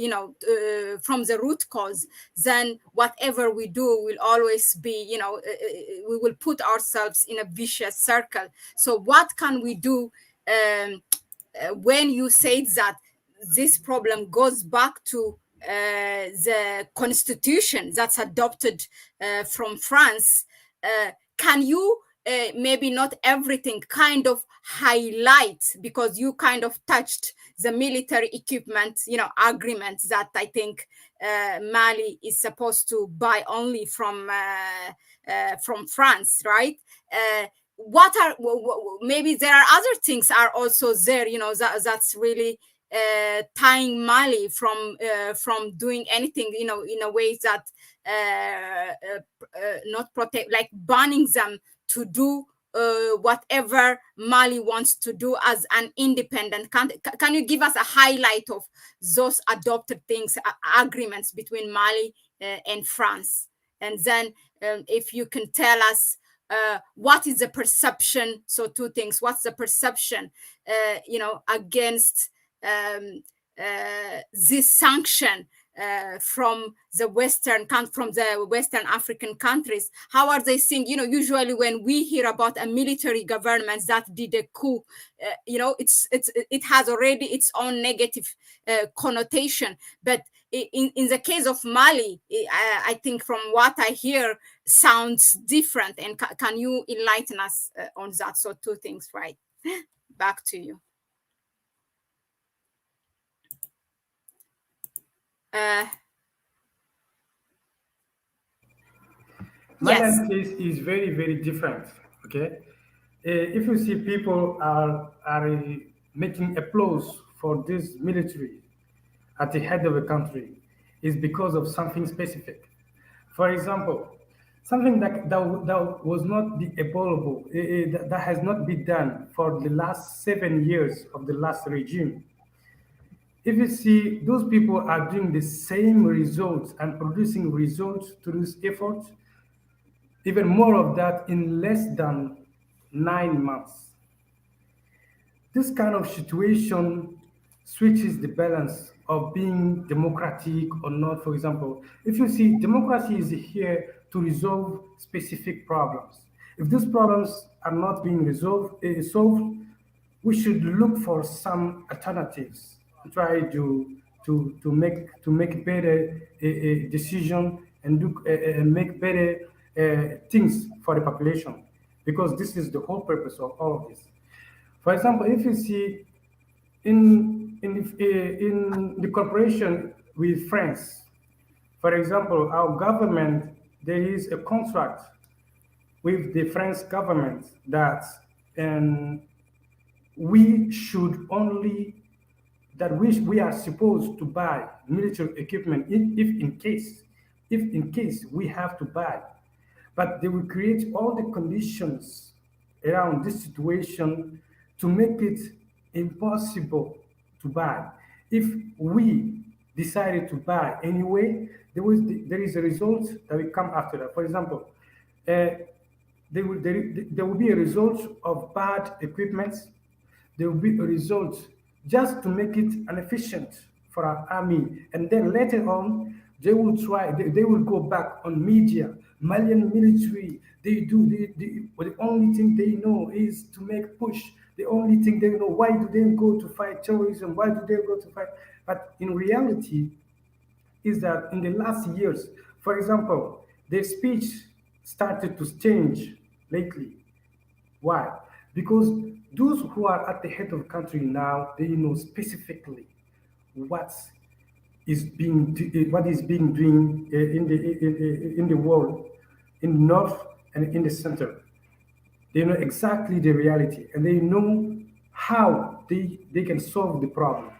from the root cause, then whatever we do will always be we will put ourselves in a vicious circle. So what can we do when you said that this problem goes back to the constitution that's adopted from France? Can you maybe not everything kind of highlight, because you kind of touched the military equipment agreements that I think Mali is supposed to buy only from France, right? What are maybe there are other things are also there, that's really tying Mali from doing anything, in a way that not protect, like banning them to do whatever Mali wants to do as an independent country. Can you give us a highlight of those adopted things, agreements between Mali and France? And then if you can tell us what is the perception? So two things. What's the perception, against this sanction from the Western African countries? How are they seeing? Usually when we hear about a military government that did a coup, it has already its own negative connotation. But in the case of Mali, I think from what I hear sounds different. And can you enlighten us on that? So two things, right? Back to you. Yes. Malian case is very, very different. Okay, if you see people are making applause for this military at the head of a country, is because of something specific. For example, something that was not the available, that has not been done for the last 7 years of the last regime. If you see those people are doing the same results and producing results through this effort, even more of that in less than 9 months. This kind of situation switches the balance of being democratic or not. For example, if you see democracy is here to resolve specific problems. If these problems are not being solved, we should look for some alternatives to try to make better decision and make better things for the population, because this is the whole purpose of all of this. For example, if you see in the cooperation with France, for example, our government, there is a contract with the French government that we should only that we are supposed to buy military equipment if in case we have to buy, but they will create all the conditions around this situation to make it impossible to buy. If we decided to buy anyway, there is a result that will come after that. For example, there will be a result of bad equipment. There will be a result just to make it inefficient for our army, and then later on they will try. They will go back on media. Malian military, the only thing they know is to make push. The only thing they know, why do they go to fight terrorism? Why do they go to fight? But in reality, is that in the last years, for example, their speech started to change lately. Why? Because those who are at the head of the country now, they know specifically what is being doing in the world, in the north and in the center. They know exactly the reality, and they know how they can solve the problem.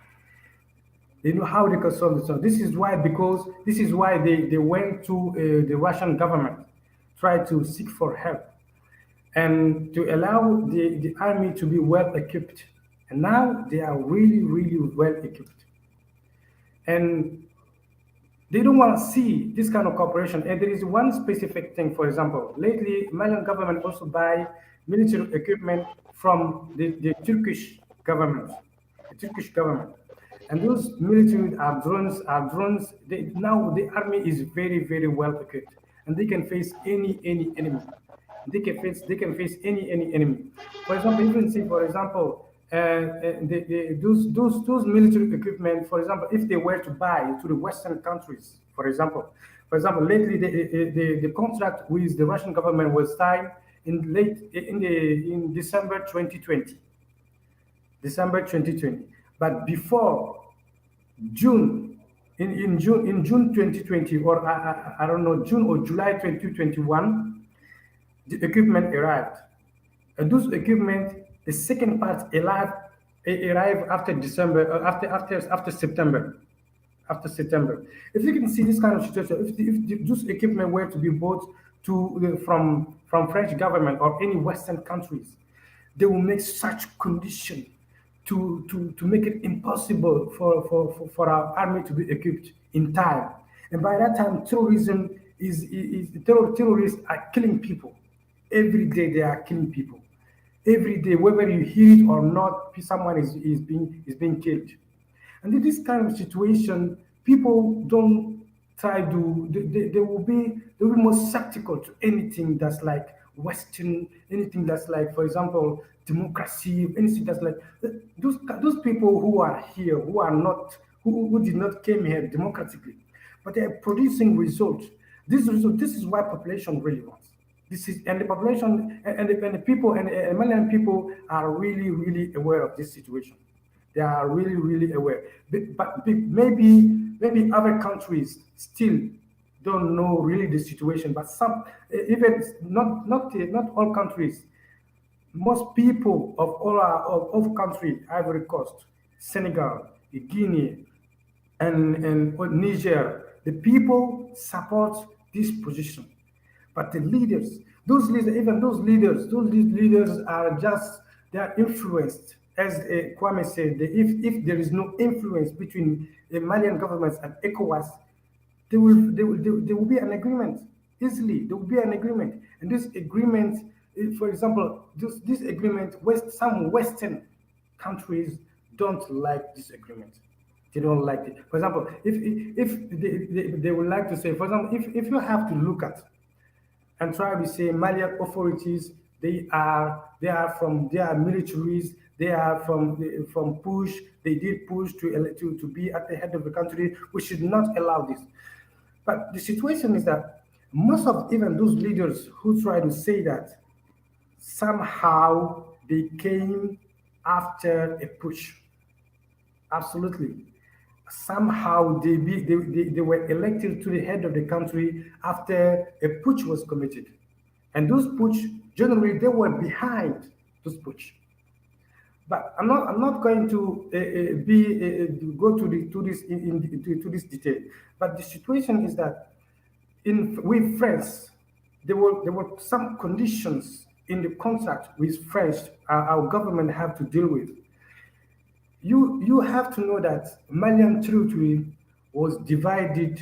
They know how they can solve it. So this is why they went to the Russian government, tried to seek for help, and to allow the army to be well equipped. And now they are really, really well equipped. And they don't want to see this kind of cooperation. And there is one specific thing, for example, lately, Malian government also buy military equipment from the Turkish government. And those military are drones. Now the army is very, very well equipped, and they can face any enemy. They can face any enemy. For example, you can see, for example, those military equipment. For example, if they were to buy to the Western countries, for example, lately the contract with the Russian government was signed in December 2020. But before June, in June 2020, or I don't know, June or July 2021, the equipment arrived. And those equipment, the second part arrived after December, after September. If you can see this kind of situation, if those equipment were to be bought from French government or any Western countries, they will make such condition to make it impossible for our army to be equipped in time. And by that time, terrorism terrorists are killing people. Every day they are killing people. Every day, whether you hear it or not, someone is being killed. And in this kind of situation, people don't try to. They will be more skeptical to anything that's like Western, anything that's like, for example, democracy, anything that's like those people who are here, who did not came here democratically, but they are producing results. This is what population really wants. And the population and the people and Malian people are really, really aware of this situation. They are really, really aware. But maybe other countries still don't know really the situation, but some, even not all countries, most people of all countries, Ivory Coast, Senegal, Guinea, and Niger, the people support this position. But the leaders, those leaders, even those leaders are just, they are influenced. As Kwame said, if there is no influence between the Malian governments and ECOWAS, there will be an agreement easily. There will be an agreement, and this agreement, for example, this agreement, some Western countries don't like this agreement. They don't like it. For example, if they would like to say, for example, if you have to look at and try to say Malian authorities, they are militaries, they are from push, they did push to be at the head of the country. We should not allow this. But the situation is that most of even those leaders who try to say that, somehow they came after a push. Absolutely. Somehow they were elected to the head of the country after a putsch was committed. And those putsch, generally, they were behind those putsch. But I'm not going to go to this detail. But the situation is that with France, there were some conditions in the contract with France our government have to deal with. You have to know that Malian territory was divided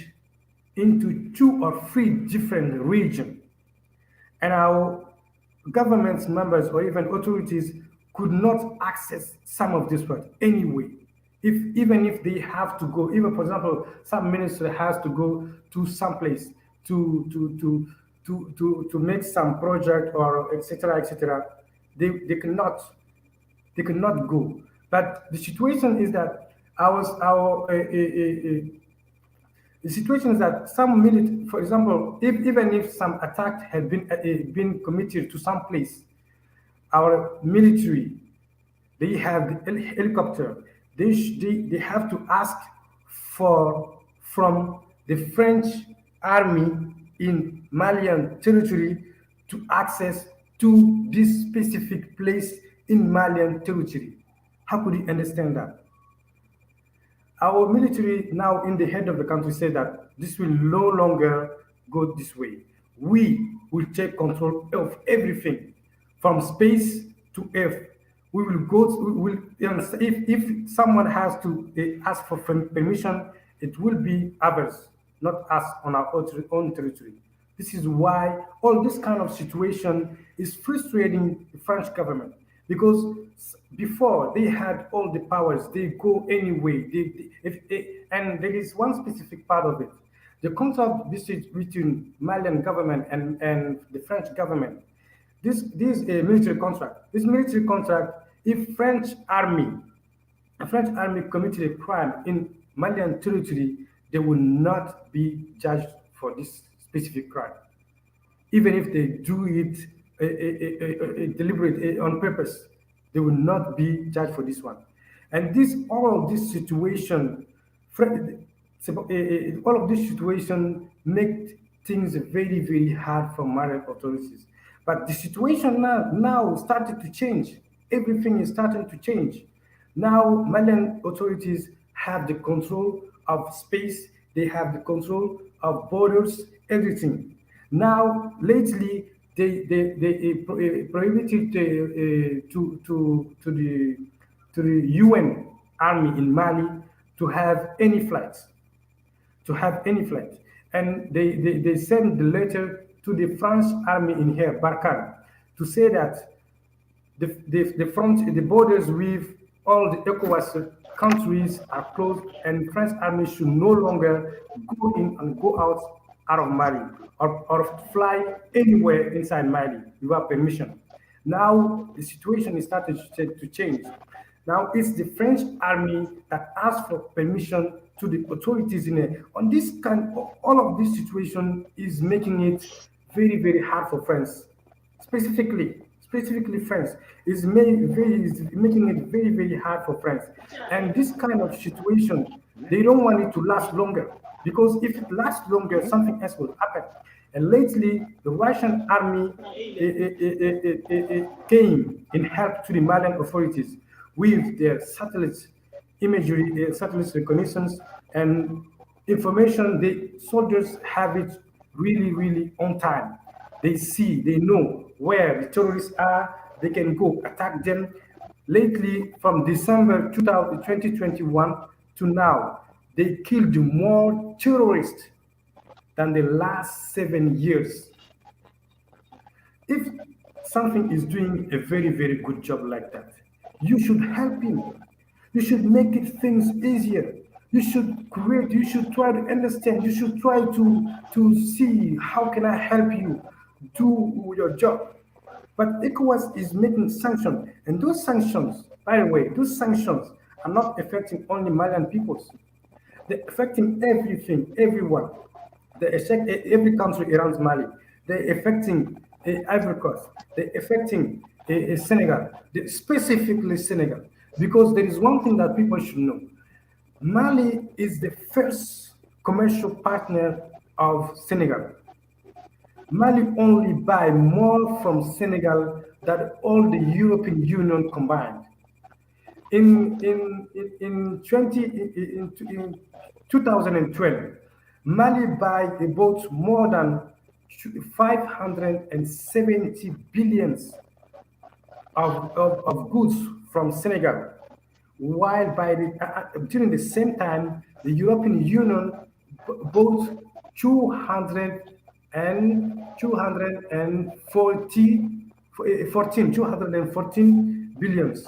into 2 or 3 different regions, and our government members or even authorities could not access some of this work anyway. Even if they have to go, even for example, some minister has to go to some place to make some project or etc. They cannot go. But the situation is that the situation is that some military, for example, even if some attack had been committed to some place, our military, they have the helicopter. They have to ask from the French army in Malian territory to access to this specific place in Malian territory. How could you understand that? Our military now in the head of the country said that this will no longer go this way. We will take control of everything from space to earth. We will go. If someone has to ask for permission, it will be others, not us on our own territory. This is why all this kind of situation is frustrating the French government, because before they had all the powers, they go anyway. And there is one specific part of it. The contract between Malian government and the French government. This is a military contract. This military contract, if a French army committed a crime in Malian territory, they will not be judged for this specific crime, even if they do it deliberate on purpose. They will not be judged for this one. And all of this situation make things very, very hard for Malian authorities. But the situation now started to change. Everything is starting to change. Now Malian authorities have the control of space. They have the control of borders, everything. Now lately they prohibited to the UN army in Mali to have any flights. And they sent the letter to the French army in here, Barkhane, to say that the borders with all the ECOWAS countries are closed, and French army should no longer go in and go out of Mali or fly anywhere inside Mali without permission. Now the situation is starting to change. Now it's the French army that asks for permission to the authorities in there. On this all of this situation is making it very, very hard for France. Specifically France is making it very, very hard for France. And this kind of situation, they don't want it to last longer. because if it lasts longer, something else will happen. And lately, the Russian army came in help to the Malian authorities with their satellite imagery, satellite reconnaissance, and information. The soldiers have it really, really on time. They see, they know where the terrorists are. They can go attack them. Lately, from December 2021 to now, they killed more terrorists than the last 7 years. If something is doing a very, very good job like that, you should help him. You should make it things easier. You should create, you should try to understand, you should try to see how can I help you do your job. But ECOWAS is making sanctions, and those sanctions, by the way, those sanctions are not affecting only Malian peoples. They're affecting everything, everyone. They affect every country around Mali. They're affecting Ivory Coast. They're affecting Senegal, specifically Senegal. Because there is one thing that people should know. Mali is the first commercial partner of Senegal. Mali only buy more from Senegal than all the European Union combined. In 2012, Mali bought more than 570 billions of goods from Senegal, while during the same time, the European Union bought 214 billions.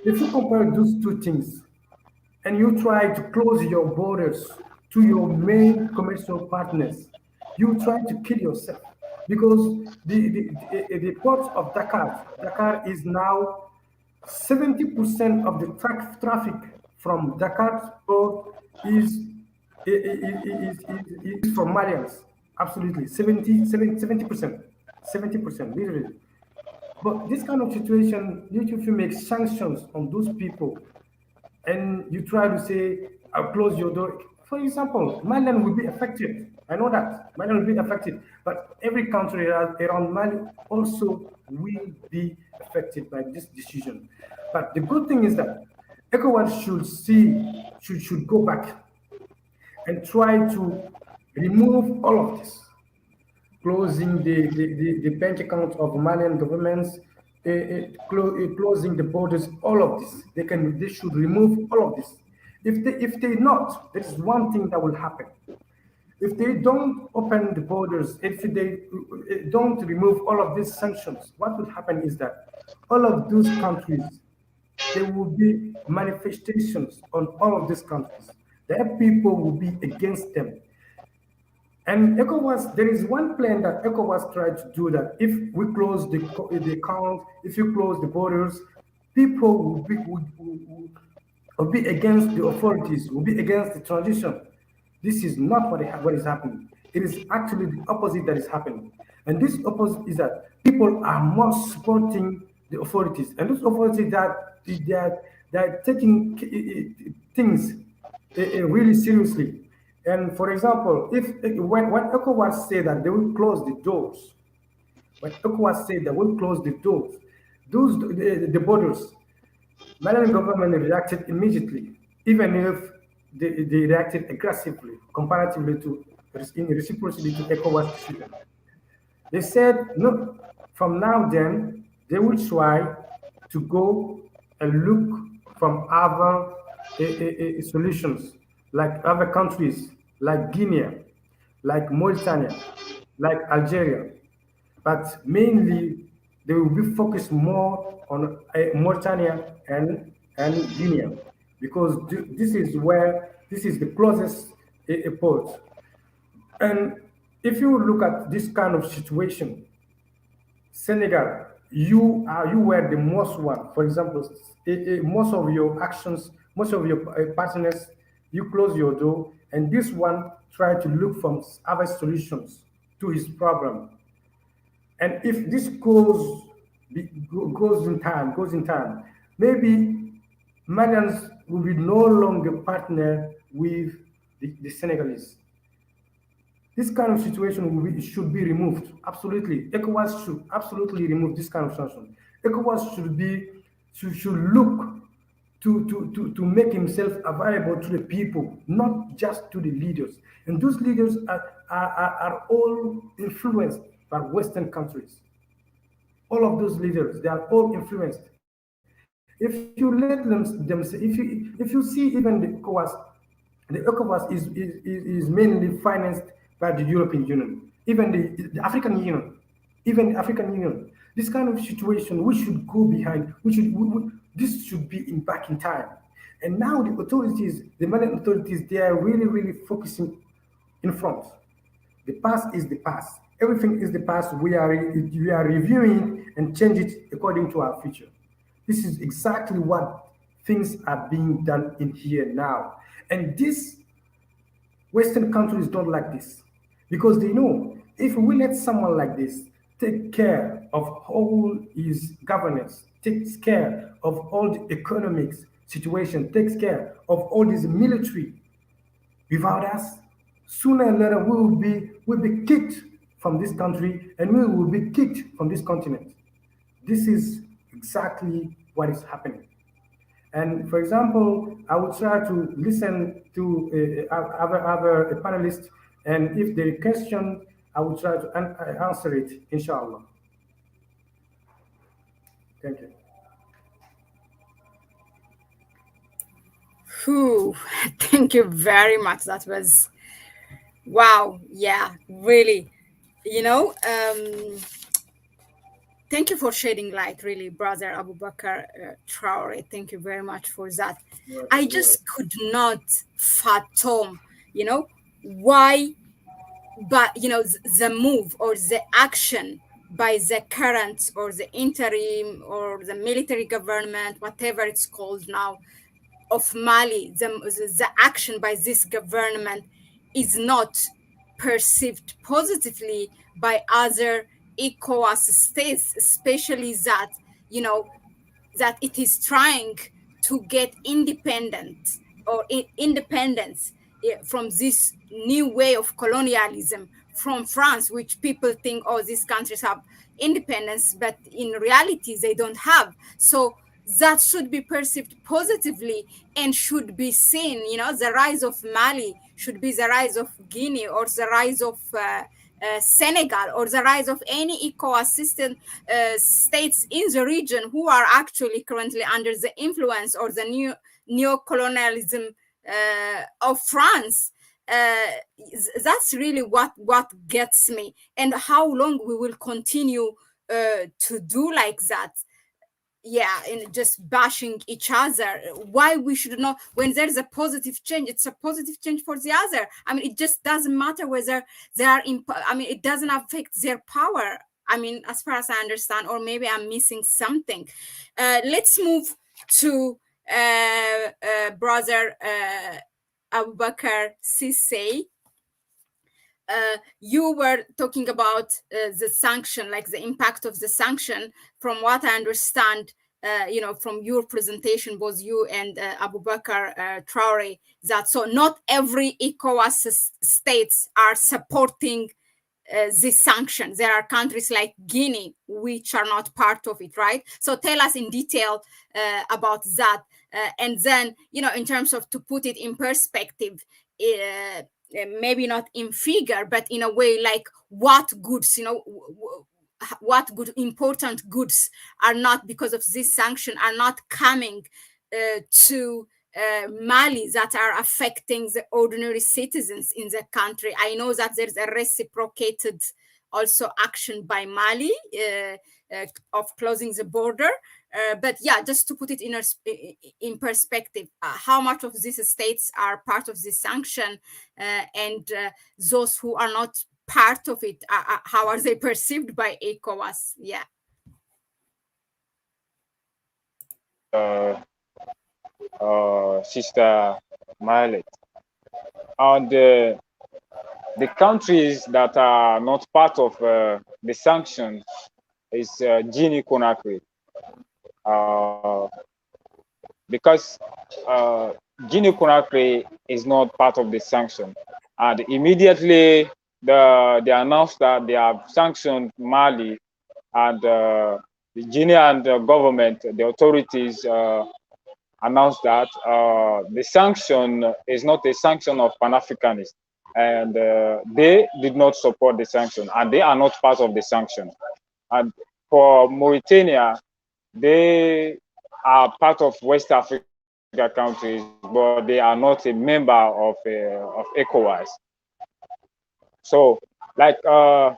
If you compare those two things and you try to close your borders to your main commercial partners, you try to kill yourself, because the port of Dakar is now 70% of the traffic from Dakar port is from Malians. Absolutely, 70%, literally. But this kind of situation, if you make sanctions on those people and you try to say, I'll close your door. For example, Malian will be affected. I know that. Mali will be affected. But every country around Mali also will be affected by this decision. But the good thing is that ECOWAS should go back and try to remove all of this, closing the bank account of Malian governments, closing the borders, all of this. They should remove all of this. If they not, there is one thing that will happen. If they don't open the borders, if they don't remove all of these sanctions, what will happen is that all of those countries, there will be manifestations on all of these countries. Their people will be against them. And ECOWAS, there is one plan that ECOWAS tried to do, that if we close the account, if you close the borders, people will be against the authorities, will be against the transition. This is not what is happening. It is actually the opposite that is happening. And this opposite is that people are more supporting the authorities. And those authorities that they are taking things really seriously. And for example, when ECOWAS say that they will close the doors, when ECOWAS say they will close the doors, the borders, Malian government reacted immediately, even if they reacted aggressively comparatively to in reciprocity to ECOWAS decision. They said, no, from now then, they will try to go and look from other solutions, like other countries, like Guinea, like Mauritania, like Algeria. But mainly, they will be focused more on Mauritania and Guinea, because this is the closest port. And if you look at this kind of situation, Senegal, you were the most one. For example, most of your actions, most of your partners, you close your door, and this one try to look for other solutions to his problem. And if this goes in time, maybe Malians will be no longer partner with the Senegalese. This kind of situation should be removed. Absolutely, ECOWAS should absolutely remove this kind of sanction. ECOWAS should look to make himself available to the people, not just to the leaders. And those leaders are all influenced by Western countries. All of those leaders, they are all influenced. If you let them say, if you see even the ECOWAS is mainly financed by the European Union, even the African Union, even the African Union. This kind of situation, we should go behind. This should be back in time. And now the authorities, the Malian authorities, they are really focusing in front. The past is the past. Everything is the past. We are reviewing and change it according to our future. This is exactly what things are being done in here now. And these Western countries don't like this because they know if we let someone like this take care of all his governance, takes care of all the economics situation, takes care of all this military without us, sooner or later we'll be kicked from this country and we will be kicked from this continent. This is exactly what is happening. And for example, I would try to listen to other panelists, and if there is a question, I will try to answer it, inshallah. Thank you. Whew. Thank you very much. That was wow. Yeah, really. You know, thank you for shedding light, really, brother Abu Bakr Traore. Thank you very much for that. I just could not fathom, you know, why, but, you know, the move or the action by the current or the interim or the military government, whatever it's called now, of Mali, the action by this government is not perceived positively by other ECOWAS states, especially that, you know, that it is trying to get independent or independence from this new way of colonialism from France, which people think, oh, these countries have independence, but in reality they don't have. So that should be perceived positively and should be seen, you know, the rise of Mali should be the rise of Guinea or the rise of Senegal or the rise of any ECOWAS system states in the region who are actually currently under the influence or the new neo-colonialism of France. That's really what gets me, and how long we will continue to do like that. Yeah, and just bashing each other. Why we should not, when there's a positive change, it's a positive change for the other. I mean, it just doesn't matter whether they are in, I mean, it doesn't affect their power, I mean, as far as I understand, or maybe I'm missing something. Let's move to brother Abu Bakr Sisse. You were talking about the sanction, like the impact of the sanction. From what I understand, you know, from your presentation, both you and Abu Bakr Traore, that so not every ECOWAS states are supporting this sanction. There are countries like Guinea which are not part of it, right? So tell us in detail about that, and then, you know, in terms of, to put it in perspective, maybe not in figure, but in a way, like what goods, you know, what good important goods are not, because of this sanction, are not coming to Mali, that are affecting the ordinary citizens in the country. I know that there's a reciprocated also action by Mali of closing the border. But yeah, just to put it in perspective, how much of these states are part of this sanction, and those who are not part of it, how are they perceived by ECOWAS? Yeah. Sister Milet, and the countries that are not part of the sanctions is Guinea-Conakry. Because Guinea-Conakry is not part of the sanction, and immediately they announced that they have sanctioned Mali, and the Guinean government, the authorities announced that the sanction is not a sanction of Pan-Africanists, and they did not support the sanction, and they are not part of the sanction. And for Mauritania, they are part of West Africa countries, but they are not a member of ECOWAS. So, like I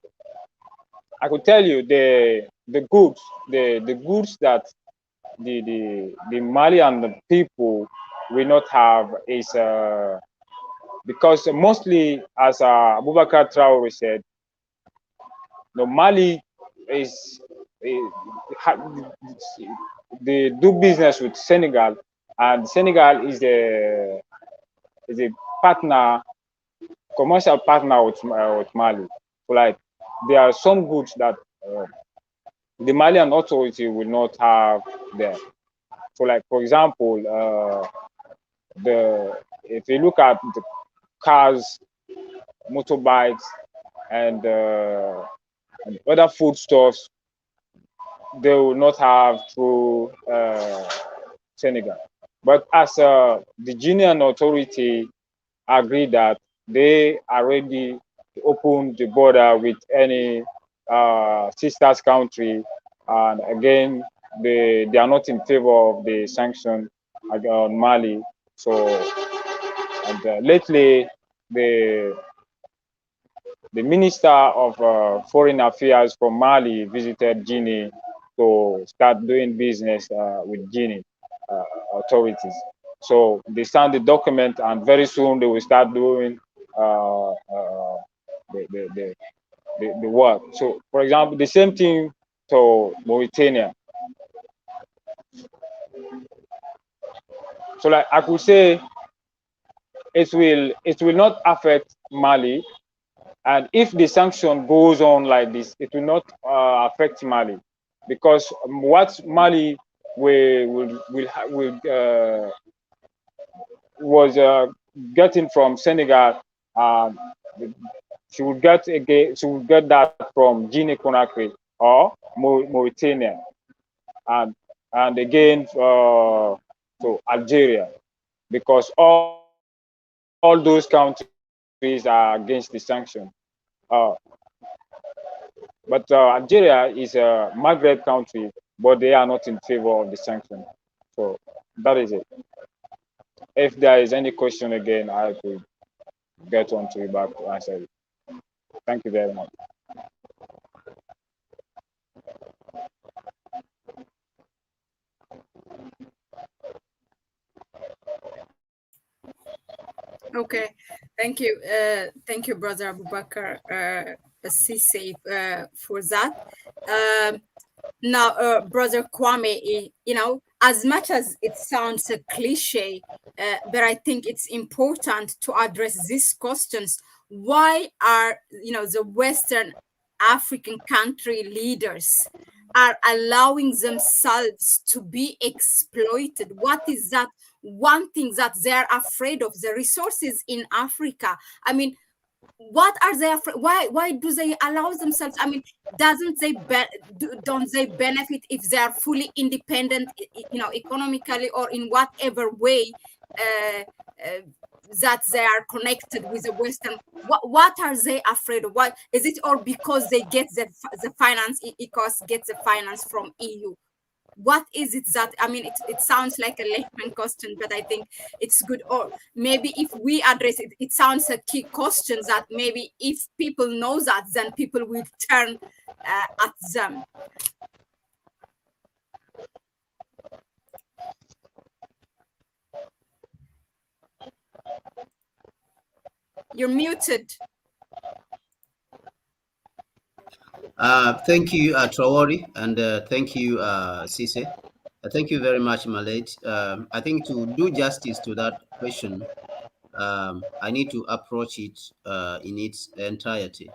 could tell you, the goods that the Malian people will not have is because mostly, as Abubakar Traore said, Mali is they do business with Senegal, and Senegal is a partner, commercial partner with Mali. So, like, there are some goods that the Malian authority will not have there. So, like, for example, if you look at the cars, motorbikes, and other foodstuffs, they will not have through Senegal. But as the Guinean authority agreed that they are ready to open the border with any sisters country, and again, they are not in favor of the sanction on Mali. So, and lately, the Minister of Foreign Affairs from Mali visited Guinea to start doing business with Guinea authorities. So they signed the document, and very soon they will start doing the work. So, for example, the same thing to Mauritania. So, like I could say, it will not affect Mali, and if the sanction goes on like this, it will not affect Mali, because what Mali was getting from Senegal, she would get that from Guinea-Conakry or Mauritania, and again to Algeria, because all those countries are against the sanction. But Algeria is a Maghreb country, but they are not in favor of the sanction. So that is it. If there is any question again, I could get on to you back to answer it. Thank you very much. Okay, thank you, brother Abubakar Sisi, for that. Now, brother Kwame, as much as it sounds a cliche, but I think it's important to address these questions. Why are the Western African country leaders are allowing themselves to be exploited? What is that one thing that they're afraid of? The resources in Africa. I mean, what are they afraid? Why do they allow themselves? I mean, don't they benefit if they are fully independent, economically or in whatever way that they are connected with the Western? What are they afraid of? What is it? Or because they get the finance, ECOWAS gets the finance from EU? What is it that, I mean, it sounds like a layman question, but I think it's good. Or maybe if we address it, it sounds a key question that maybe if people know that, then people will turn at them. You're muted. Thank you, Traore, and thank you, Sise. Thank you very much, Malate. I think to do justice to that question, I need to approach it in its entirety.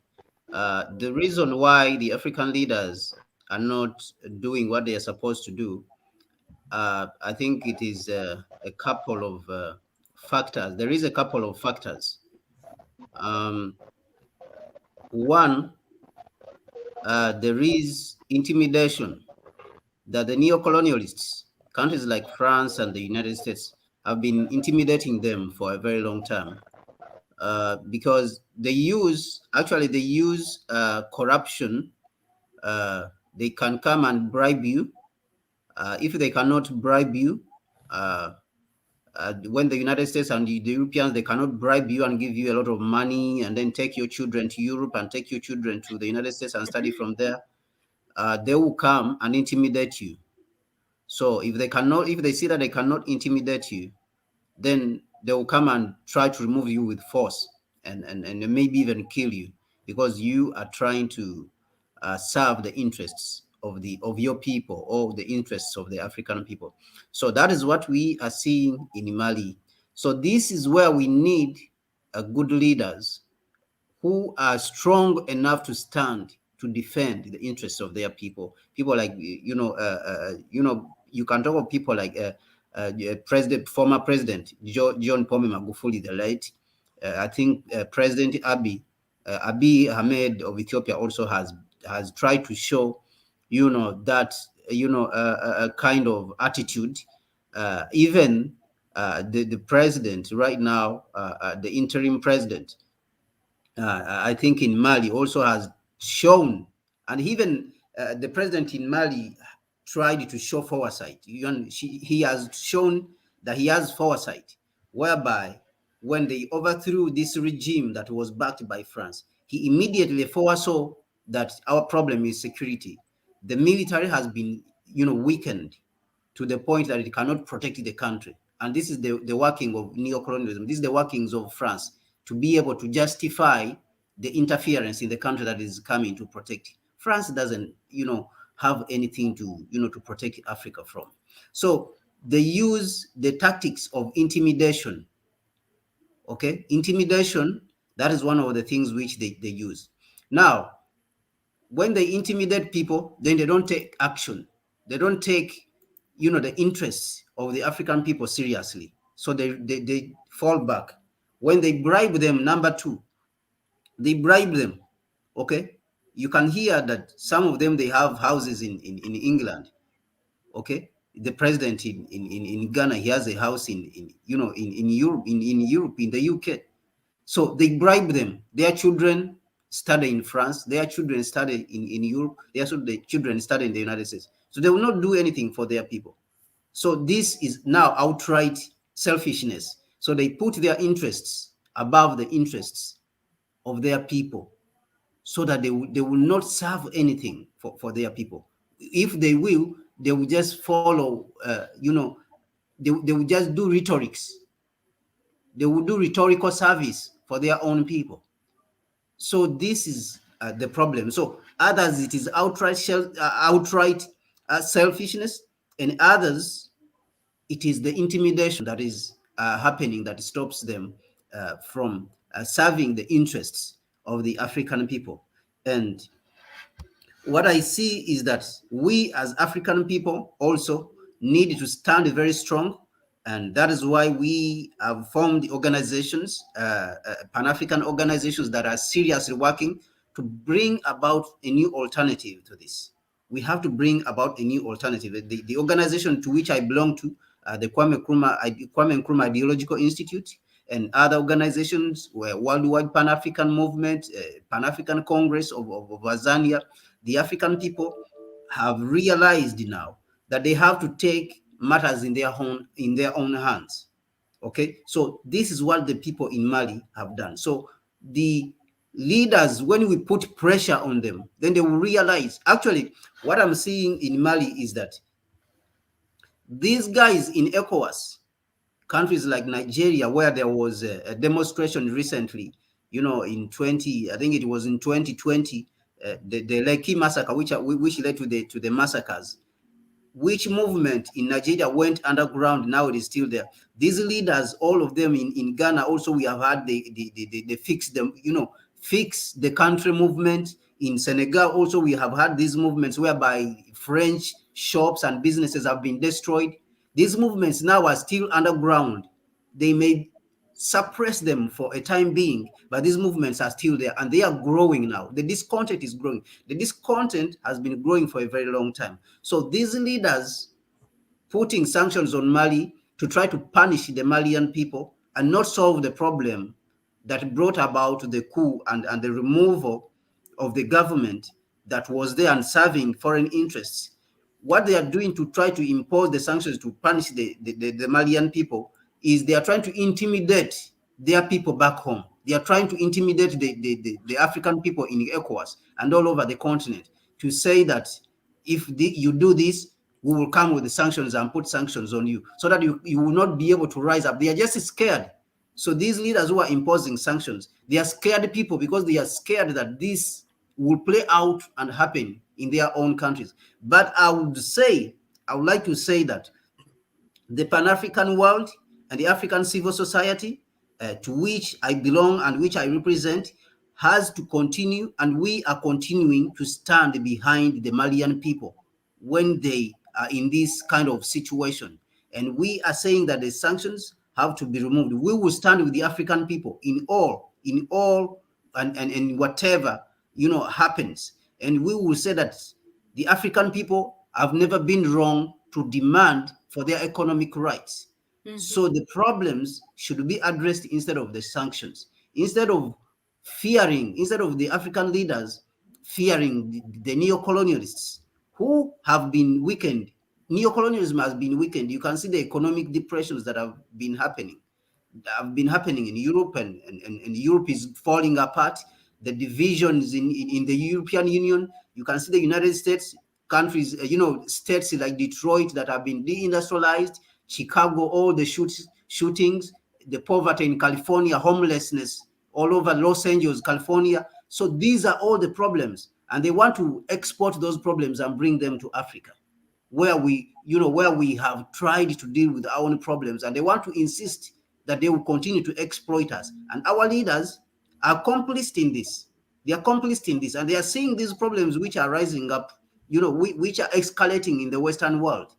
The reason why the African leaders are not doing what they are supposed to do, I think it is a couple of factors. There is a couple of factors. One, there is intimidation that the neo-colonialists, countries like France and the United States, have been intimidating them for a very long time, because they use corruption. They can come and bribe you. If they cannot bribe you, when the United States and the Europeans, they cannot bribe you and give you a lot of money and then take your children to Europe and take your children to the United States and study from there, they will come and intimidate you. So if they see that they cannot intimidate you, then they will come and try to remove you with force and maybe even kill you, because you are trying to serve the interests of your people, or the interests of the African people. So that is what we are seeing in Mali. So this is where we need good leaders who are strong enough to stand to defend the interests of their people. People like you can talk of people like former President John Pombe Magufuli, the late. I think President Abiy Ahmed of Ethiopia also has tried to show, that a kind of attitude. Even the president right now, the interim president, I think in Mali also has shown, and even the president in Mali tried to show foresight. He has shown that he has foresight, whereby when they overthrew this regime that was backed by France, he immediately foresaw that our problem is security. The military has been, weakened to the point that it cannot protect the country. And this is the working of neocolonialism. This is the workings of France, to be able to justify the interference in the country that is coming to protect. France doesn't, have anything to protect Africa from. So they use the tactics of intimidation. Okay, intimidation, that is one of the things which they use. Now, when they intimidate people, then they don't take action. They don't take, the interests of the African people seriously. So they fall back. When they bribe them, number two, they bribe them. Okay, you can hear that some of them, they have houses in England. Okay, the president in Ghana, he has a house in Europe, in Europe, in the UK. So they bribe them. Their children study in France. Their children study in Europe. Their children study in the United States. So they will not do anything for their people. So this is now outright selfishness. So they put their interests above the interests of their people, so that they will not serve anything for their people. If they will just follow, they will just do rhetorics. They will do rhetorical service for their own people. So this is the problem. So others, it is outright selfishness, and others, it is the intimidation that is happening that stops them from serving the interests of the African people. And what I see is that we as African people also need to stand very strong. And that is why we have formed organizations, Pan-African organizations, that are seriously working to bring about a new alternative to this. We have to bring about a new alternative. The organization to which I belong to, the Kwame Nkrumah Ideological Institute, and other organizations, Worldwide Pan-African Movement, Pan-African Congress of Tanzania, the African people have realized now that they have to take matters in their own hands. Okay, so this is what the people in Mali have done. So the leaders, when we put pressure on them, then they will realize. Actually, what I'm seeing in Mali is that these guys in ECOWAS, countries like Nigeria, where there was a demonstration recently, in 2020, the Lekki massacre, which led to the massacres. Which movement in Nigeria went underground? Now it is still there. These leaders, all of them in Ghana, also we have had the fix them, fix the country movement. In Senegal, also we have had these movements whereby French shops and businesses have been destroyed. These movements now are still underground. they may suppress them for a time being, but these movements are still there and they are growing now. The discontent is growing. The discontent has been growing for a very long time. So these leaders putting sanctions on Mali to try to punish the Malian people and not solve the problem that brought about the coup and the removal of the government that was there and serving foreign interests. What they are doing to try to impose the sanctions to punish the Malian people is they are trying to intimidate their people back home. They are trying to intimidate the African people in ECOWAS and all over the continent to say that if you do this, we will come with the sanctions and put sanctions on you so that you will not be able to rise up. They are just scared. So these leaders who are imposing sanctions, they are scared people because they are scared that this will play out and happen in their own countries. But I would like to say that the Pan-African world and the African civil society, to which I belong and which I represent, has to continue, and we are continuing to stand behind the Malian people when they are in this kind of situation. And we are saying that the sanctions have to be removed. We will stand with the African people in all, and whatever, happens. And we will say that the African people have never been wrong to demand for their economic rights. Mm-hmm. So the problems should be addressed instead of the sanctions. Instead of the African leaders fearing the neo-colonialists who have been weakened. Neo-colonialism has been weakened. You can see the economic depressions that have been happening in Europe, and Europe is falling apart. The divisions in the European Union, you can see the United States countries, states like Detroit that have been deindustrialized, Chicago, all the shootings, the poverty in California, homelessness all over Los Angeles, California. So these are all the problems, and they want to export those problems and bring them to Africa, where we have tried to deal with our own problems, and they want to insist that they will continue to exploit us. And our leaders are complicit in this. They are complicit in this, and they are seeing these problems which are rising up, which are escalating in the Western world.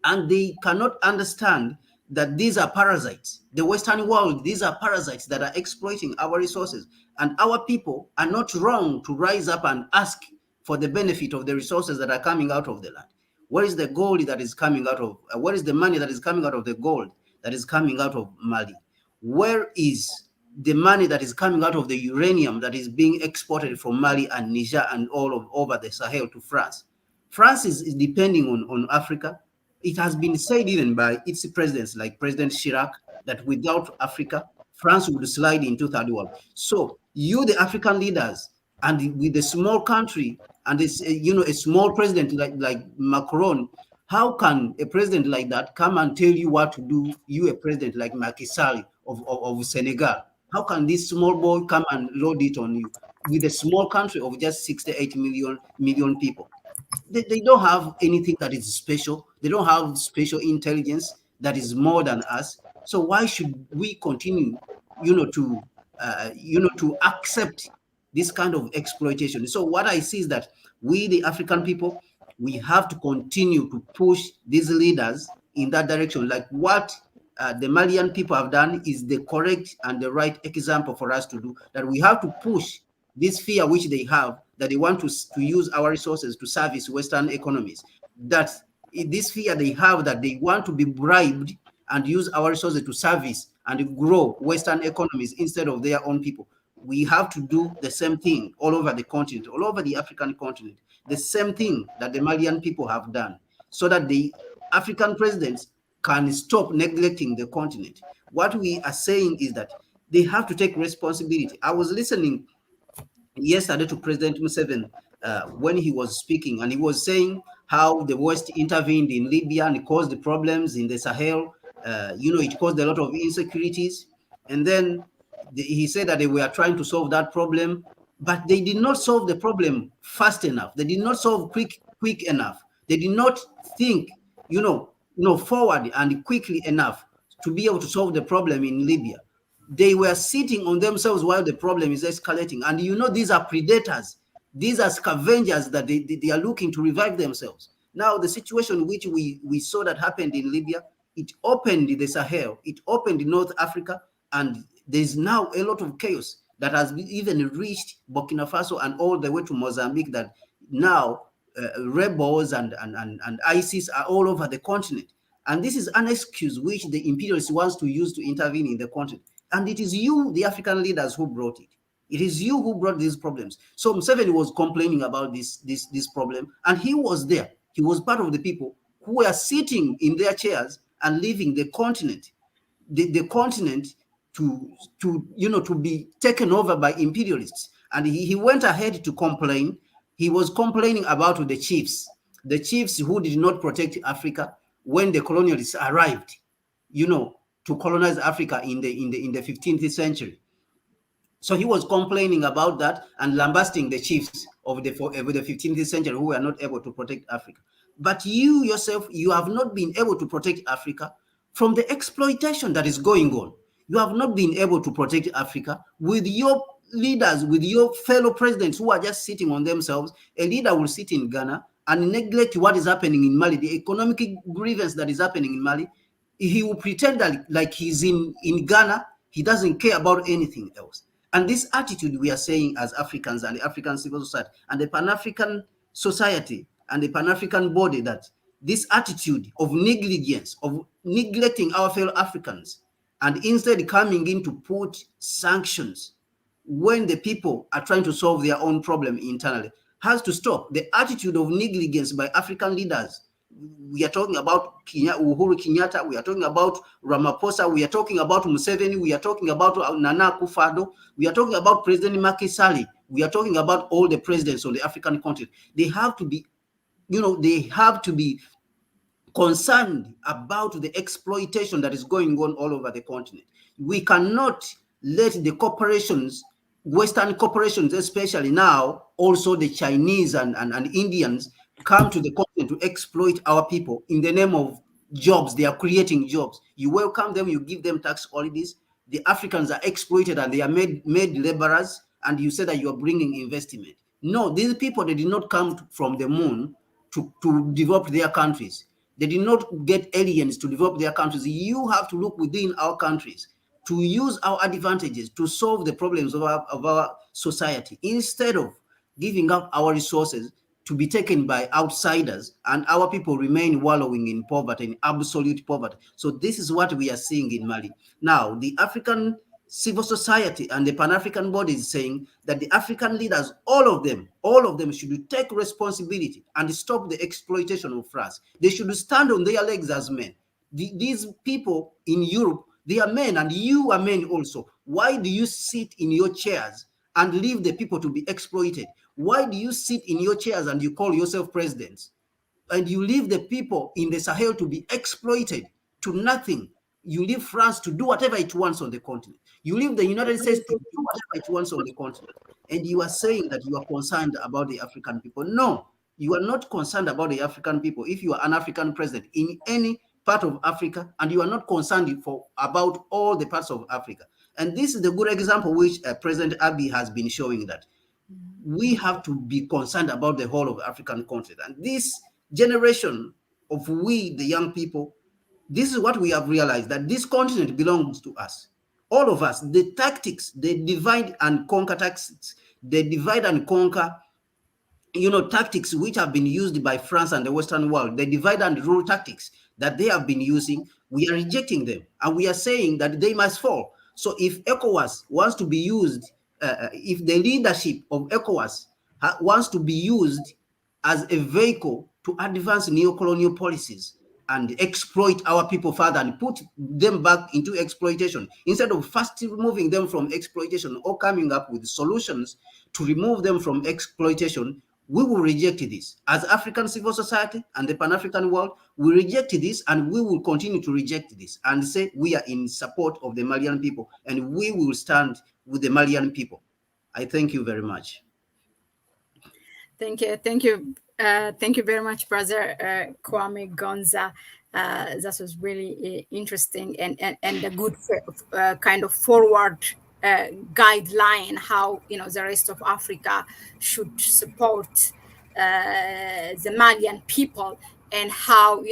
And they cannot understand that these are parasites. The Western world, these are parasites that are exploiting our resources. And our people are not wrong to rise up and ask for the benefit of the resources that are coming out of the land. Where is the gold that is coming out of, where is the money that is coming out of the gold that is coming out of Mali? Where is the money that is coming out of the uranium that is being exported from Mali and Niger and all over the Sahel to France? France is depending on Africa. It has been said even by its presidents like President Chirac that without Africa, France would slide into third world. So you, the African leaders, and with a small country and this, a small president like Macron, how can a president like that come and tell you what to do? You, a president like Macky Sall of Senegal, how can this small boy come and load it on you with a small country of just 68 million people? They don't have anything that is special. They don't have special intelligence that is more than us. So why should we continue, to accept this kind of exploitation? So what I see is that we, the African people, we have to continue to push these leaders in that direction. Like what the Malian people have done is the correct and the right example for us to do, that we have to push this fear which they have, that they want to use our resources to service Western economies, that this fear they have that they want to be bribed and use our resources to service and grow Western economies instead of their own people. We have to do the same thing all over the continent, all over the African continent, the same thing that the Malian people have done, so that the African presidents can stop neglecting the continent. What we are saying is that they have to take responsibility. I was listening yesterday to President Museveni when he was speaking, and he was saying how the West intervened in Libya and caused the problems in the Sahel. It caused a lot of insecurities. And then he said that they were trying to solve that problem, but they did not solve the problem fast enough. They did not solve quick enough. They did not think, forward and quickly enough to be able to solve the problem in Libya. They were sitting on themselves while the problem is escalating. And these are predators. These are scavengers that they are looking to revive themselves. Now, the situation which we saw that happened in Libya it opened the Sahel, it opened North Africa, and there's now a lot of chaos that has even reached Burkina Faso and all the way to Mozambique, that now rebels and ISIS are all over the continent. And this is an excuse which the imperialists wants to use to intervene in the continent. And it is you, the African leaders, who brought it. It is you who brought these problems. So Museveni was complaining about this problem, and he was there. He was part of the people who were sitting in their chairs and leaving the continent, the continent to be taken over by imperialists. And he went ahead to complain. He was complaining about the chiefs who did not protect Africa when the colonialists arrived, to colonize Africa in the 15th century. So he was complaining about that and lambasting the chiefs of the 15th century who were not able to protect Africa. But you yourself, you have not been able to protect Africa from the exploitation that is going on. You have not been able to protect Africa with your leaders, with your fellow presidents who are just sitting on themselves. A leader will sit in Ghana and neglect what is happening in Mali, the economic grievance that is happening in Mali. He will pretend that like he's in Ghana, he doesn't care about anything else. And this attitude we are saying as Africans and the African civil society and the Pan-African society and the Pan-African body, that this attitude of negligence, of neglecting our fellow Africans, and instead coming in to put sanctions when the people are trying to solve their own problem internally, has to stop. The attitude of negligence by African leaders. We are talking about Uhuru Kenyatta, we are talking about Ramaphosa, we are talking about Museveni, we are talking about Nana Akufo-Addo, we are talking about President Macky Sall, we are talking about all the presidents on the African continent. They have to be, concerned about the exploitation that is going on all over the continent. We cannot let the corporations, Western corporations especially now, also the Chinese and Indians, come to the continent to exploit our people in the name of jobs. They are creating jobs. You welcome them, you give them tax holidays. The Africans are exploited and they are made laborers, and you say that you are bringing investment. No, these people, they did not come from the moon to develop their countries. They did not get aliens to develop their countries. You have to look within our countries to use our advantages to solve the problems of our society, instead of giving up our resources to be taken by outsiders, and our people remain wallowing in poverty, in absolute poverty. So this is what we are seeing in Mali. Now, the African civil society and the Pan-African bodies is saying that the African leaders, all of them should take responsibility and stop the exploitation of France. They should stand on their legs as men. These people in Europe, they are men, and you are men also. Why do you sit in your chairs and leave the people to be exploited? Why do you sit in your chairs and you call yourself presidents, and you leave the people in the Sahel to be exploited to nothing? You leave France to do whatever it wants on the continent. You leave the United States to do whatever it wants on the continent. And you are saying that you are concerned about the African people. No, you are not concerned about the African people if you are an African president in any part of Africa, and you are not concerned about all the parts of Africa. And this is the good example which President Abiy has been showing, that we have to be concerned about the whole of the African continent. And this generation of we, the young people, this is what we have realized, that this continent belongs to us. All of us. The tactics, the divide and conquer tactics, the divide and conquer, tactics which have been used by France and the Western world, the divide and rule tactics that they have been using, we are rejecting them. And we are saying that they must fall. So if ECOWAS wants to be used, if the leadership of ECOWAS wants to be used as a vehicle to advance neo-colonial policies and exploit our people further and put them back into exploitation, instead of first removing them from exploitation or coming up with solutions to remove them from exploitation, we will reject this. As African civil society and the Pan-African world, we reject this, and we will continue to reject this and say we are in support of the Malian people, and we will stand with the Malian people. I thank you very much. Thank you. Thank you very much, Brother Kwame Gonza. That was really interesting and a good kind of forward guideline how the rest of Africa should support the Malian people, and how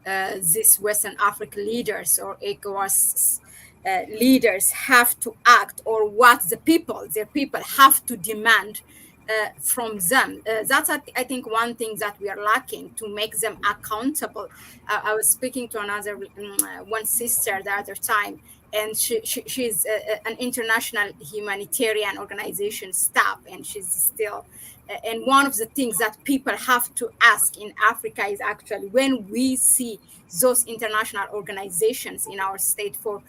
these Western African leaders or ECOWAS leaders have to act, or what their people have to demand from them. That's, I think, one thing that we are lacking, to make them accountable. I was speaking to another one sister the other time, and she's an international humanitarian organization staff, and she's still. And one of the things that people have to ask in Africa is, actually, when we see those international organizations in our state or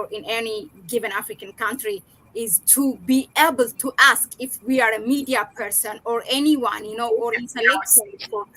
in any given African country, is to be able to ask, if we are a media person or anyone, or intellectual,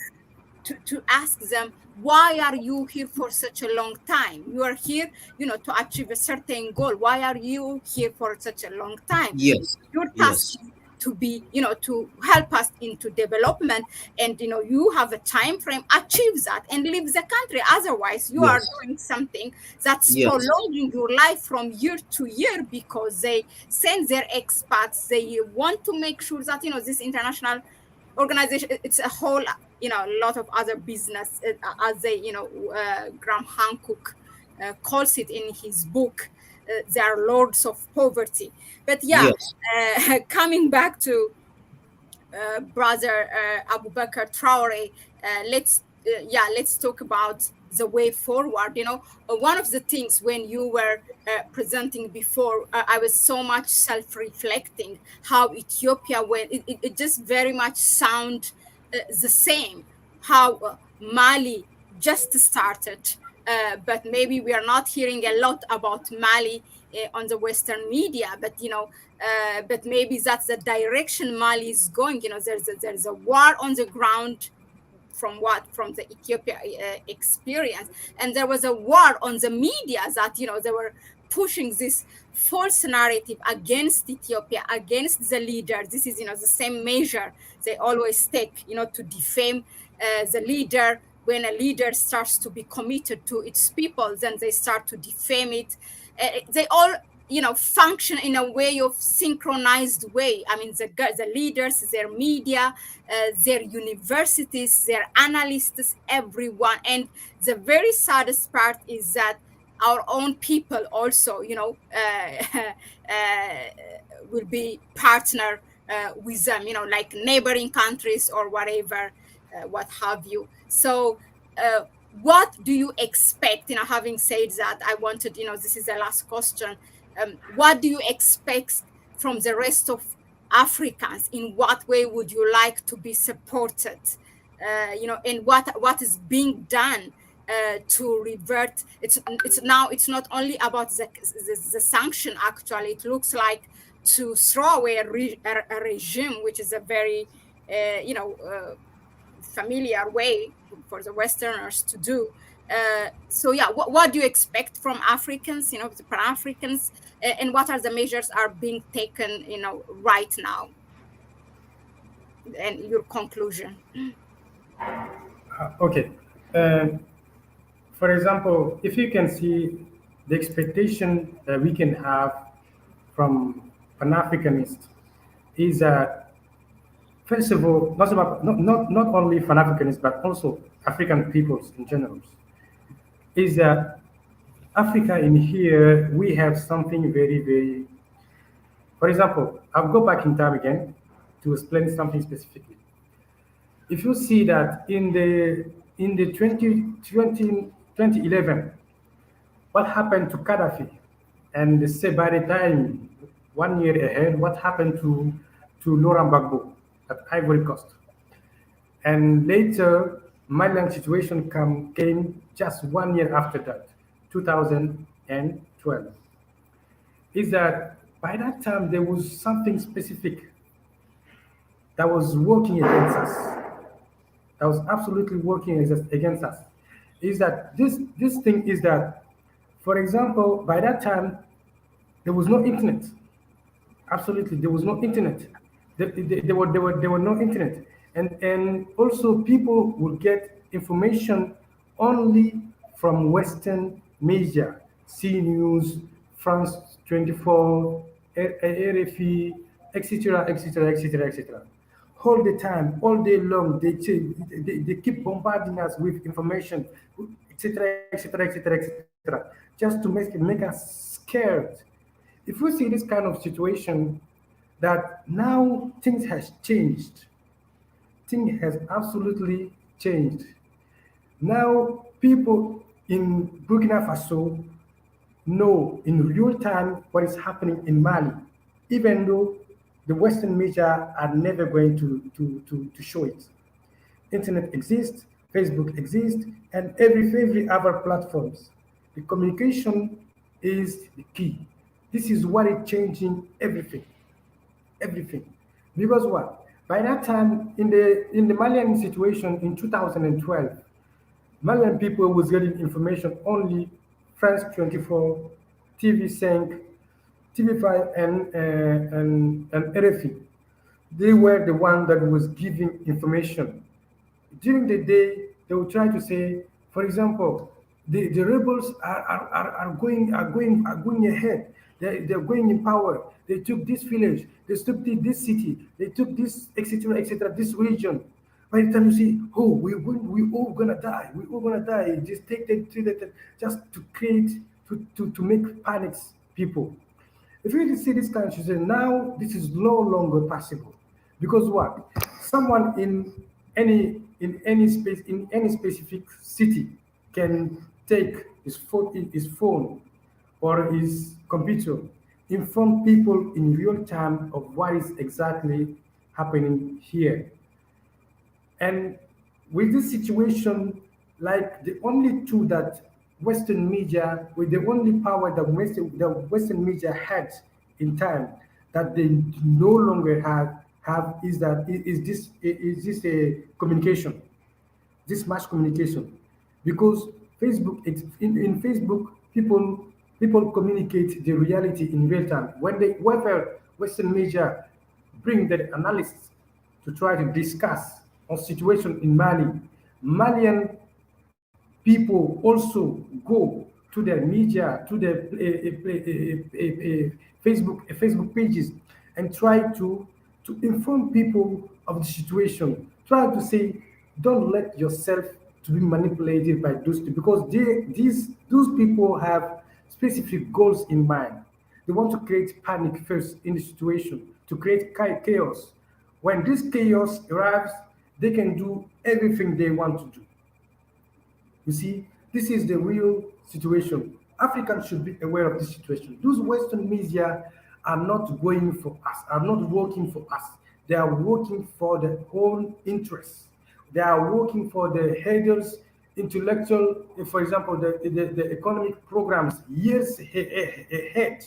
to ask them, why are you here for such a long time? You are here, to achieve a certain goal. Why are you here for such a long time? Yes. Your Yes. task to be, to help us into development, and you have a time frame, achieve that and leave the country. Otherwise, you are doing something that's prolonging your life from year to year, because they send their expats. They want to make sure that this international organization, it's a whole a lot of other business, as they Graham Hancock calls it in his book. They are lords of poverty. But coming back to brother Abu Bakr Traore, let's talk about the way forward. One of the things, when you were presenting before, I was so much self-reflecting how Ethiopia went. It just very much sound the same. How Mali just started. But maybe we are not hearing a lot about Mali on the Western media, but maybe that's the direction Mali is going. There's a war on the ground from the Ethiopia experience, and there was a war on the media that they were pushing this false narrative against Ethiopia, against the leader. This is the same measure they always take, to defame the leader. When a leader starts to be committed to its people, then they start to defame it. They all, function in a way of synchronized way. I mean, the leaders, their media, their universities, their analysts, everyone. And the very saddest part is that our own people also, will be partner with them, like neighboring countries or whatever, what have you. So what do you expect? Having said that, I wanted, this is the last question. What do you expect from the rest of Africans? In what way would you like to be supported? And what is being done to revert? It's not only about the sanction. Actually, it looks like to throw away a regime, which is a very familiar way for the Westerners to do. What do you expect from Africans, the Pan-Africans, and what are the measures are being taken, right now? And your conclusion. Okay. For example, if you can see the expectation that we can have from Pan-Africanists is that, first of all, not only Pan-Africanists, but also African peoples in general, is that Africa in here, we have something very, very, for example, I'll go back in time again to explain something specifically. If you see that in the 2011, what happened to Gaddafi, and say by the time 1 year ahead, what happened to Laurent Gbagbo at Ivory Coast, and later Malian situation came just 1 year after that, 2012. Is that by that time there was something specific that was working against us, that was absolutely working against us. Is that this thing is that, for example, by that time there was no internet. Absolutely, there was no internet. There were no internet, and also people would get information only from Western media, C News, France 24, RFI, etc., etc., etc., etc. all the time, all day long. They keep bombarding us with information, etc., etc., etc., etc., just to make us scared. If we see this kind of situation, that now things has changed, thing has absolutely changed. Now people in Burkina Faso know in real time what is happening in Mali, even though the Western media are never going to show it. Internet exists, Facebook exists, and every other platforms. The communication is the key. This is what is changing everything, everything. Because what? By that time, in the Malian situation in 2012, Malian people was getting information only France 24, TV5, TV5, and RFI. They were the one that was giving information. During the day, they will try to say, for example, the rebels are going ahead. They're going in power. They took this village. They took this city. They took this, etc., etc., this region. By the time you see, oh, we all gonna die. We all gonna die. Just take that, just to create, to make panics people. If you see this kind of situation, now this is no longer possible. Because what? Someone in any space, in any specific city, can take his phone or his computer, inform people in real time of what is exactly happening here. And with this situation, like the only tool that Western media, with the only power that Western media had in time, that they no longer have is that is this a communication, this mass communication, because in Facebook people communicate the reality in real time. Whether Western media bring the analysts to try to discuss on situation in Mali, Malian people also go to their media, to their Facebook pages, and try to inform people of the situation. Try to say, don't let yourself to be manipulated by those people, because those people have specific goals in mind. They want to create panic first in the situation, to create chaos. When this chaos arrives, they can do everything they want to do. You see, this is the real situation. Africans should be aware of this situation. Those Western media are not going for us, are not working for us. They are working for their own interests. They are working for the headers, intellectual, for example, the economic programs years ahead.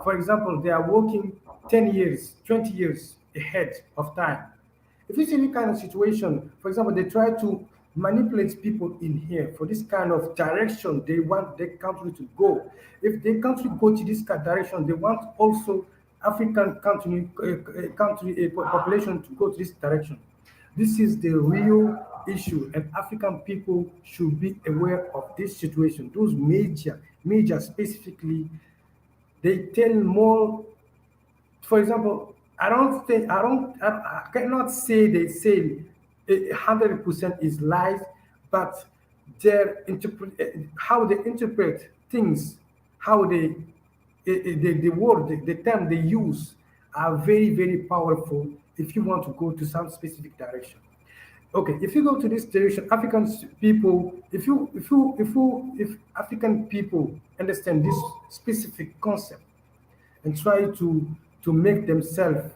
For example, they are working 10 years, 20 years ahead of time. If you see any kind of situation, for example, they try to manipulate people in here for this kind of direction they want the country to go. If the country go to this direction, they want also African country population to go to this direction. This is the real issue, and African people should be aware of this situation. Those media specifically, they tell more. For example, I cannot say they say 100% is lies, but how they interpret things, how the word, the term they use are very powerful if you want to go to some specific direction. Okay, if you go to this direction, African people, if African people understand this specific concept and try to make themselves,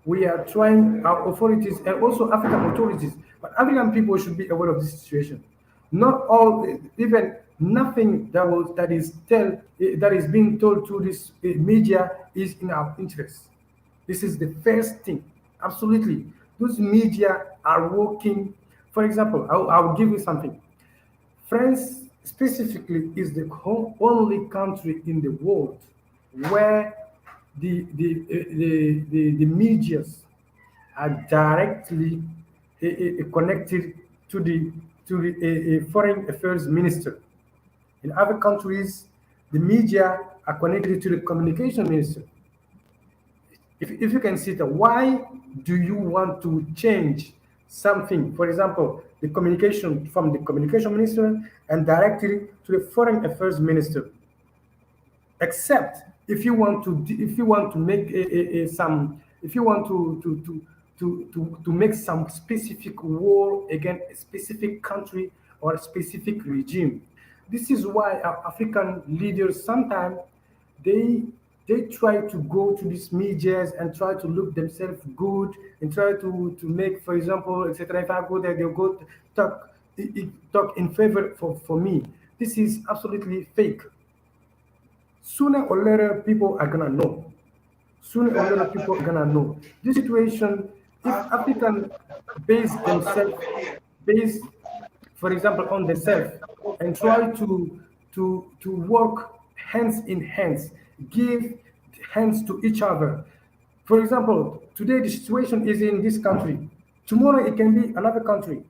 we are trying, our authorities and also African authorities, but African people should be aware of this situation. Not all, even nothing that is being told to this media is in our interest. This is the first thing. Absolutely, those media are working. For example, I'll give you something. France specifically is the only country in the world where the medias are directly connected to the foreign affairs minister. In other countries, the media are connected to the communication minister. if you can see that, why do you want to change something? For example, the communication from the communication minister and directly to the foreign affairs minister. Except if you want to make some, if you want to make some specific war against a specific country or a specific regime. This is why our African leaders sometimes they they try to go to these medias and try to look themselves good and try to make, for example, etc. If I go there, they'll go talk talk in favor for me. This is absolutely fake. Sooner or later, people are gonna know. Sooner or later, people are gonna know. This situation, if African base themselves, base, for example, on themselves, and try to work hands in hands, give hands to each other. For example, today the situation is in this country. Tomorrow it can be another country.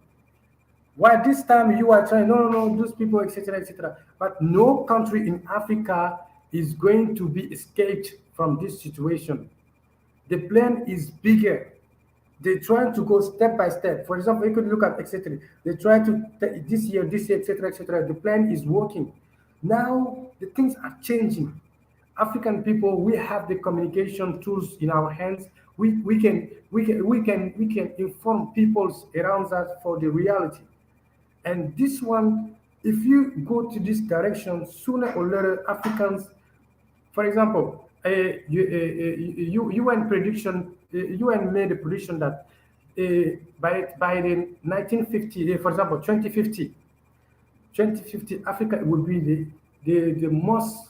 While this time you are trying, no, no, no, those people, etc., etc. But no country in Africa is going to be escaped from this situation. The plan is bigger. They try to go step by step. For example, you could look at etc. They try to this year, etc., etc. The plan is working. Now the things are changing. African people, we have the communication tools in our hands. We can inform peoples around us for the reality. And this one, if you go to this direction, sooner or later, Africans, for example, UN prediction, UN made a prediction that by the 1950, for example, 2050, Africa will be the most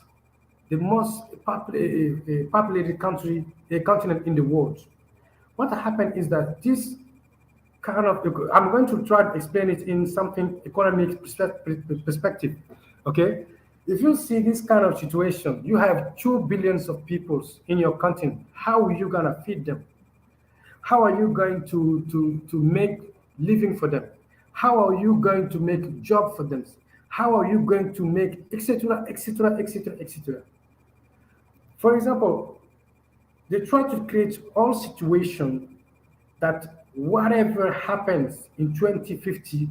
populated country, continent in the world. What happened is that this kind of, I'm going to try to explain it in something economic perspective. Okay, if you see this kind of situation, you have 2 billion of people in your continent. How are you gonna feed them? How are you going to make living for them? How are you going to make job for them? How are you going to make etc., etc., etc., etc.? For example, they try to create all situation that whatever happens in 2050,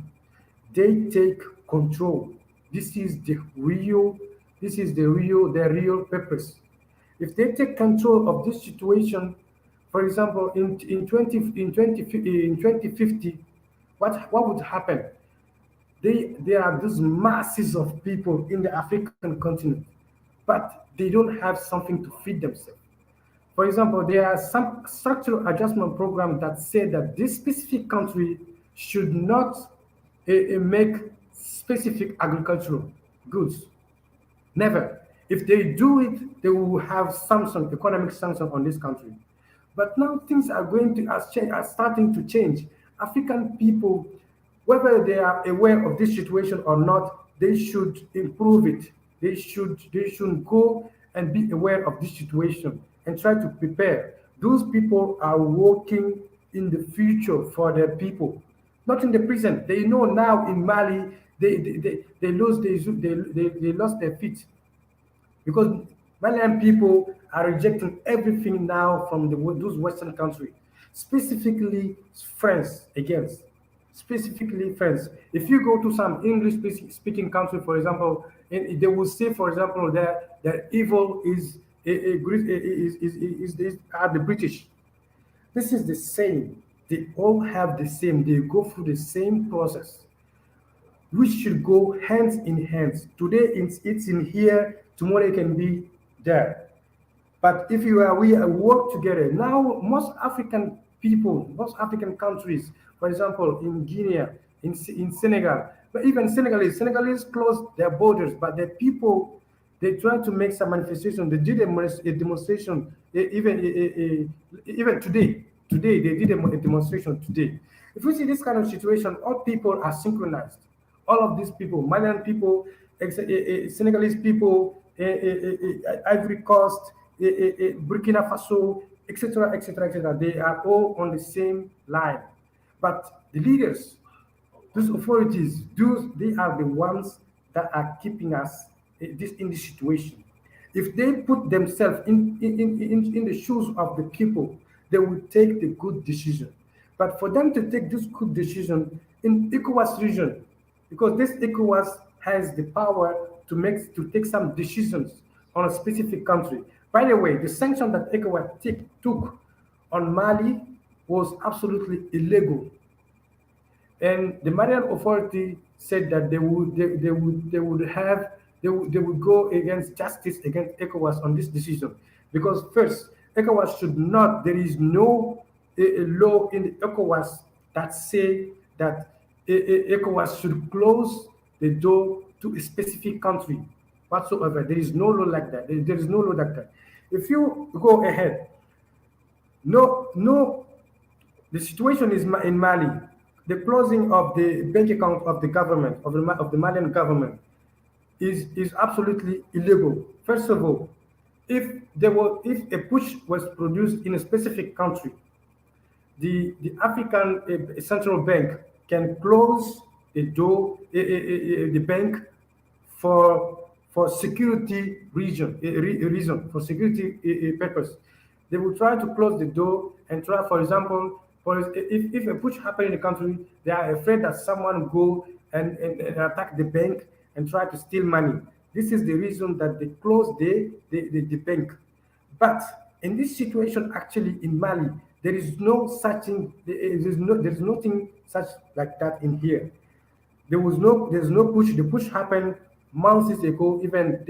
they take control. This is the real purpose. If they take control of this situation, for example, in 2050, what would happen? There are these masses of people in the African continent, but they don't have something to feed themselves. For example, there are some structural adjustment programs that say that this specific country should not make specific agricultural goods. Never. If they do it, they will have sanction, economic sanction on this country. But now things are are starting to change. African people, whether they are aware of this situation or not, they should improve it. They should go and be aware of this situation and try to prepare. Those people are working in the future for their people, not in the present. They know now in Mali they lost their feet because Malian people are rejecting everything now from those Western countries, specifically France against. Specifically France. If you go to some English speaking country, for example, they will say, for example, that evil are the British. This is the same. They all have the same. They go through the same process. We should go hands in hands. Today it's in here. Tomorrow it can be there. But if we work together now, most African people, most African countries, for example, in Guinea, in Senegal, but even Senegalese closed their borders, but the people, they try to make some manifestation. They did a demonstration even today. Today they did a demonstration today. If we see this kind of situation, all people are synchronized. All of these people, Malian people, Senegalese people, Ivory Coast, Burkina Faso, etc., etc., etc. They are all on the same line. But the leaders, those authorities, they are the ones that are keeping us in this situation. If they put themselves in the shoes of the people, they will take the good decision. But for them to take this good decision in ECOWAS region, because this ECOWAS has the power to take some decisions on a specific country. By the way, the sanction that ECOWAS took on Mali was absolutely illegal, and the Malian authority said that they would go against justice against ECOWAS on this decision, because first ECOWAS should not. There is no law in the ECOWAS that say that ECOWAS should close the door to a specific country whatsoever. There is no law like that. There is no law like that. If you go ahead, no, the situation is in Mali. The closing of the bank account of the government, of the Malian government, is absolutely illegal. First of all, if a push was produced in a specific country, the African Central Bank can close the door, the bank for security reason, for security purpose. They will try to close the door and try, for example, if a push happens in the country, they are afraid that someone will go and attack the bank and try to steal money. This is the reason that they close the bank. But in this situation, actually in Mali, there is no such thing. There's nothing such like that in here. There's no push. The push happened months ago, even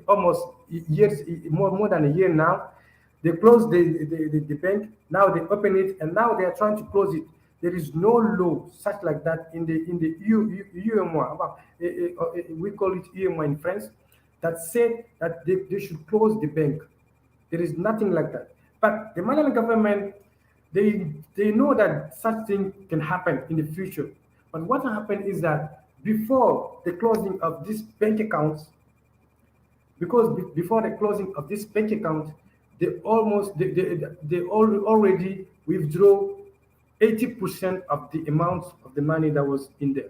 almost years, more than a year now. They closed the bank. Now they open it, and now they are trying to close it. There is no law such like that in the UMOA. We call it UMOA in France. That said that they should close the bank. There is nothing like that. But the Malian government, they know that such thing can happen in the future. But what happened is that before the closing of this bank accounts, before the closing of this bank account, they already withdraw 80% of the amount of the money that was in there.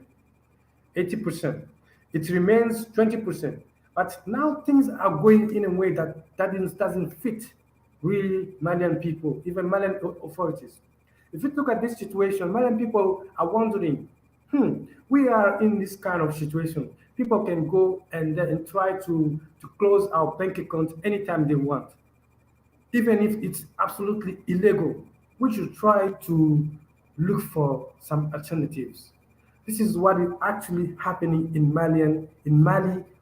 80%. It remains 20%. But now things are going in a way that doesn't fit really Malian people, even Malian authorities. If you look at this situation, Malian people are wondering, we are in this kind of situation. People can go and try to close our bank account anytime they want, even if it's absolutely illegal. We should try to look for some alternatives. This is what is actually happening in Mali.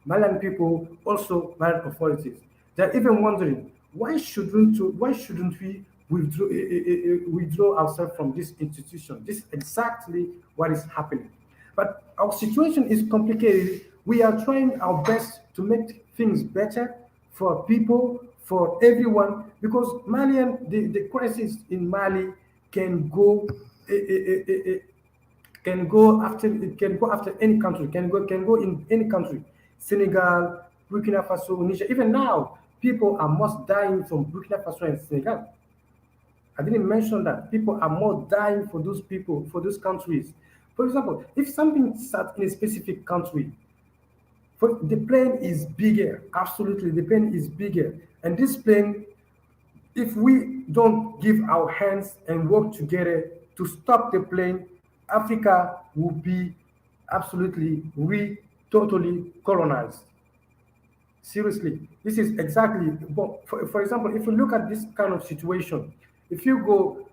Malian people, also Malian authorities, they're even wondering, why shouldn't we withdraw ourselves from this institution? This is exactly what is happening. But our situation is complicated. We are trying our best to make things better for people, for everyone, because the crisis in Mali can go after any country, can go in any country. Senegal, Burkina Faso, Niger. Even now, people are most dying from Burkina Faso and Senegal. I didn't mention that. People are more dying for those countries. For example, if something starts in a specific country, the plane is bigger. Absolutely, the plane is bigger. And this plane, if we don't give our hands and work together to stop the plane, Africa will be absolutely totally colonized. Seriously, this is exactly. For example, if you look at this kind of situation, if you go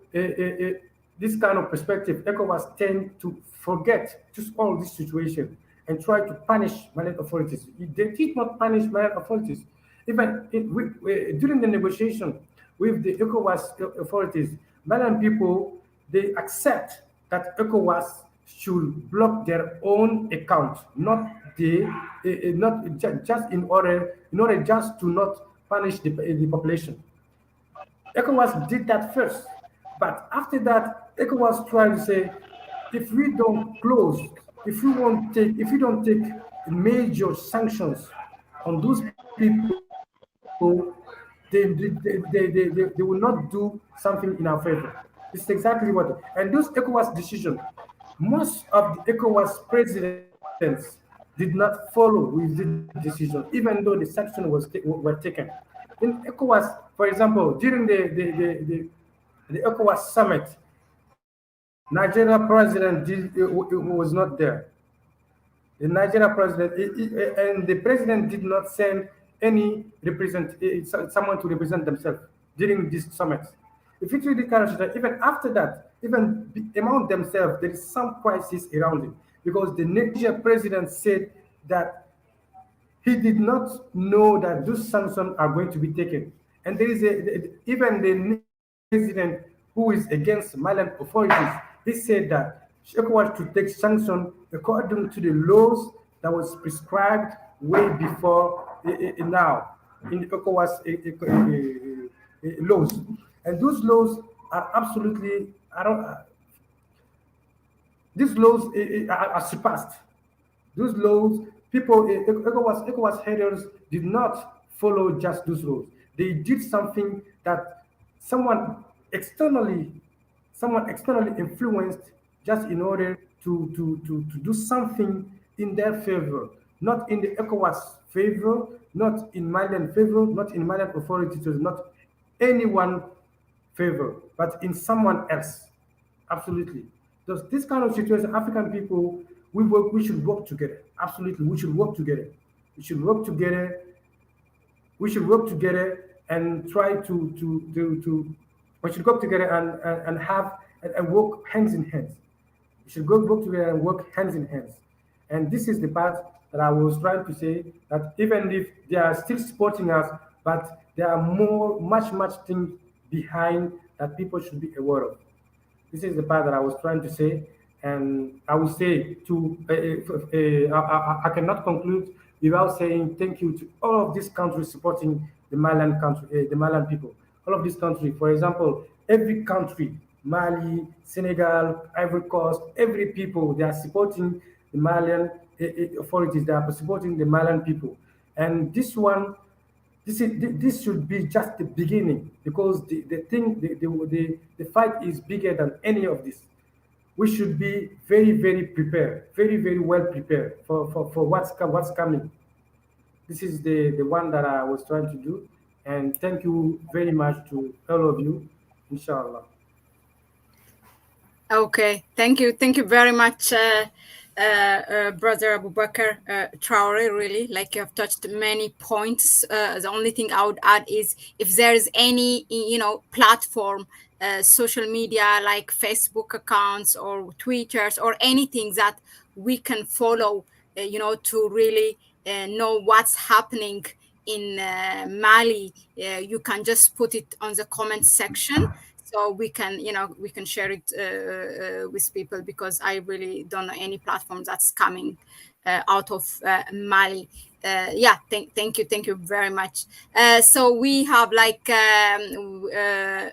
this kind of perspective, ECOWAS tend to forget just all this situation and try to punish Malian authorities. They did not punish Malian authorities. Even during the negotiation with the ECOWAS authorities, Malian people, they accept that ECOWAS should block their own account, not just in order just to not punish the population. ECOWAS did that first, but after that, ECOWAS tried to say, if we don't close, if we don't take major sanctions on those people, they will not do something in our favor. It's exactly what. And those ECOWAS decisions, most of the ECOWAS presidents did not follow with this decision, even though the sanctions were taken. In ECOWAS, for example, during the ECOWAS summit, Nigeria president was not there. The Nigeria president and the president did not send any someone to represent themselves during this summit. If you read the current, even after that, even among themselves, there is some crisis around it because the Niger president said that he did not know that those sanctions are going to be taken. And there is even the Niger president who is against Malian authorities, he said that ECOWAS should take sanctions according to the laws that was prescribed way before now in the ECOWAS laws. And those laws are absolutely, I don't, these laws are surpassed. Those laws, people, ECOWAS headers did not follow just those laws. They did something that someone externally, someone externally influenced just in order to do something in their favor, not in the ECOWAS favor, not in Malian favor, not in Malian authorities, not anyone favor, but in someone else. Absolutely. Because this kind of situation, African people, we should work together. Absolutely, we should work together. We should work together. We should work together and try to we should work together and have and work hands in hands. We should go work together and work hands in hands. And this is the part that I was trying to say that even if they are still supporting us, but there are much things behind that people should be aware of. This is the part that I was trying to say, and I will say to I cannot conclude without saying thank you to all of these countries supporting the Malian country, the Malian people. All of these countries, for example, every country, Mali, Senegal, Ivory Coast, every people they are supporting the Malian authorities. They are supporting the Malian people, and this should be just the beginning because the thing the fight is bigger than any of this. We should be very prepared, very well prepared for what's coming. This is the one that I was trying to do, and thank you very much to all of you, inshallah. Okay, thank you very much, Brother Abubakar Traore. Really, like you have touched many points. The only thing I would add is if there is any, platform, social media like Facebook accounts or Twitters or anything that we can follow, to really know what's happening in Mali, you can just put it on the comment section so we can share it with people because I really don't know any platform that's coming out of Mali. Yeah, thank you very much. So we have like 8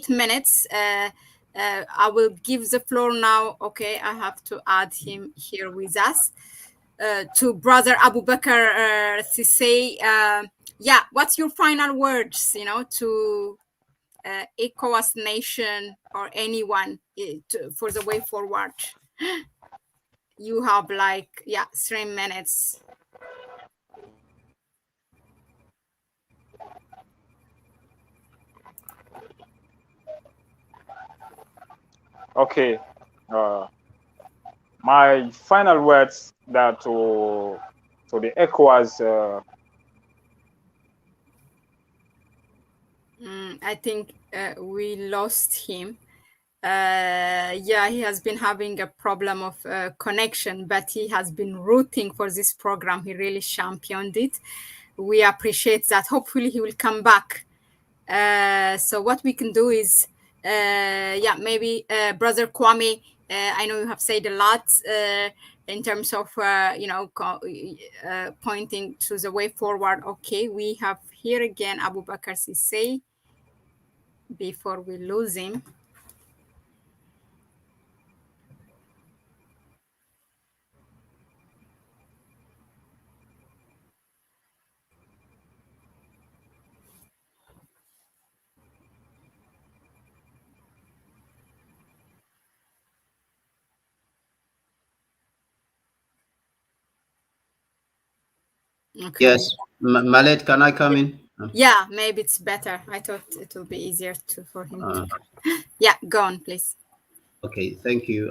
minutes. I will give the floor now. Okay, I have to add him here with us. To Brother Abubakar Sisse. Yeah, what's your final words, to ECOWAS nation or anyone for the way forward? You have like 3 minutes. Okay. My final words that to the ECOWAS. I think we lost him. Yeah, he has been having a problem of connection, but he has been rooting for this program. He really championed it. We appreciate that. Hopefully, he will come back. So what we can do is, maybe Brother Kwame. I know you have said a lot in terms of pointing to the way forward. Okay, we have here again Abubakar Sisse. Before we lose him. Okay. Yes, Malet, can I come in? Yeah, maybe it's better. I thought it will be easier to for him Uh, to. Yeah, go on, please. okay, thank you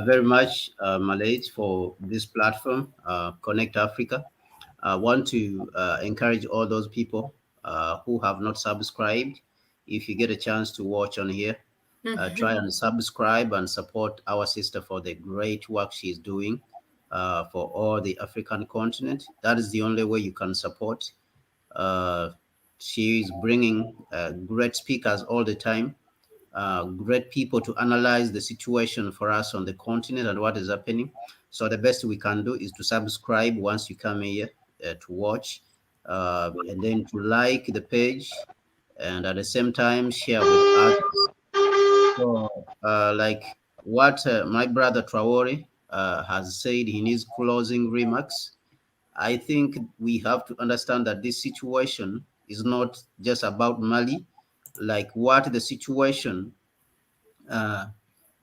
very much, Malet, for this platform, Connect Africa. I want to encourage all those people who have not subscribed. If you get a chance to watch on here, try and subscribe and support our sister for the great work she's doing for all the African continent. That is the only way you can support. Uh, she is bringing great speakers all the time, great people to analyze the situation for us on the continent and what is happening. So the best we can do is to subscribe once you come here to watch, and then to like the page, and at the same time share with others. So, like what my brother Traore has said in his closing remarks, I think we have to understand that this situation is not just about Mali. Like what the situation uh,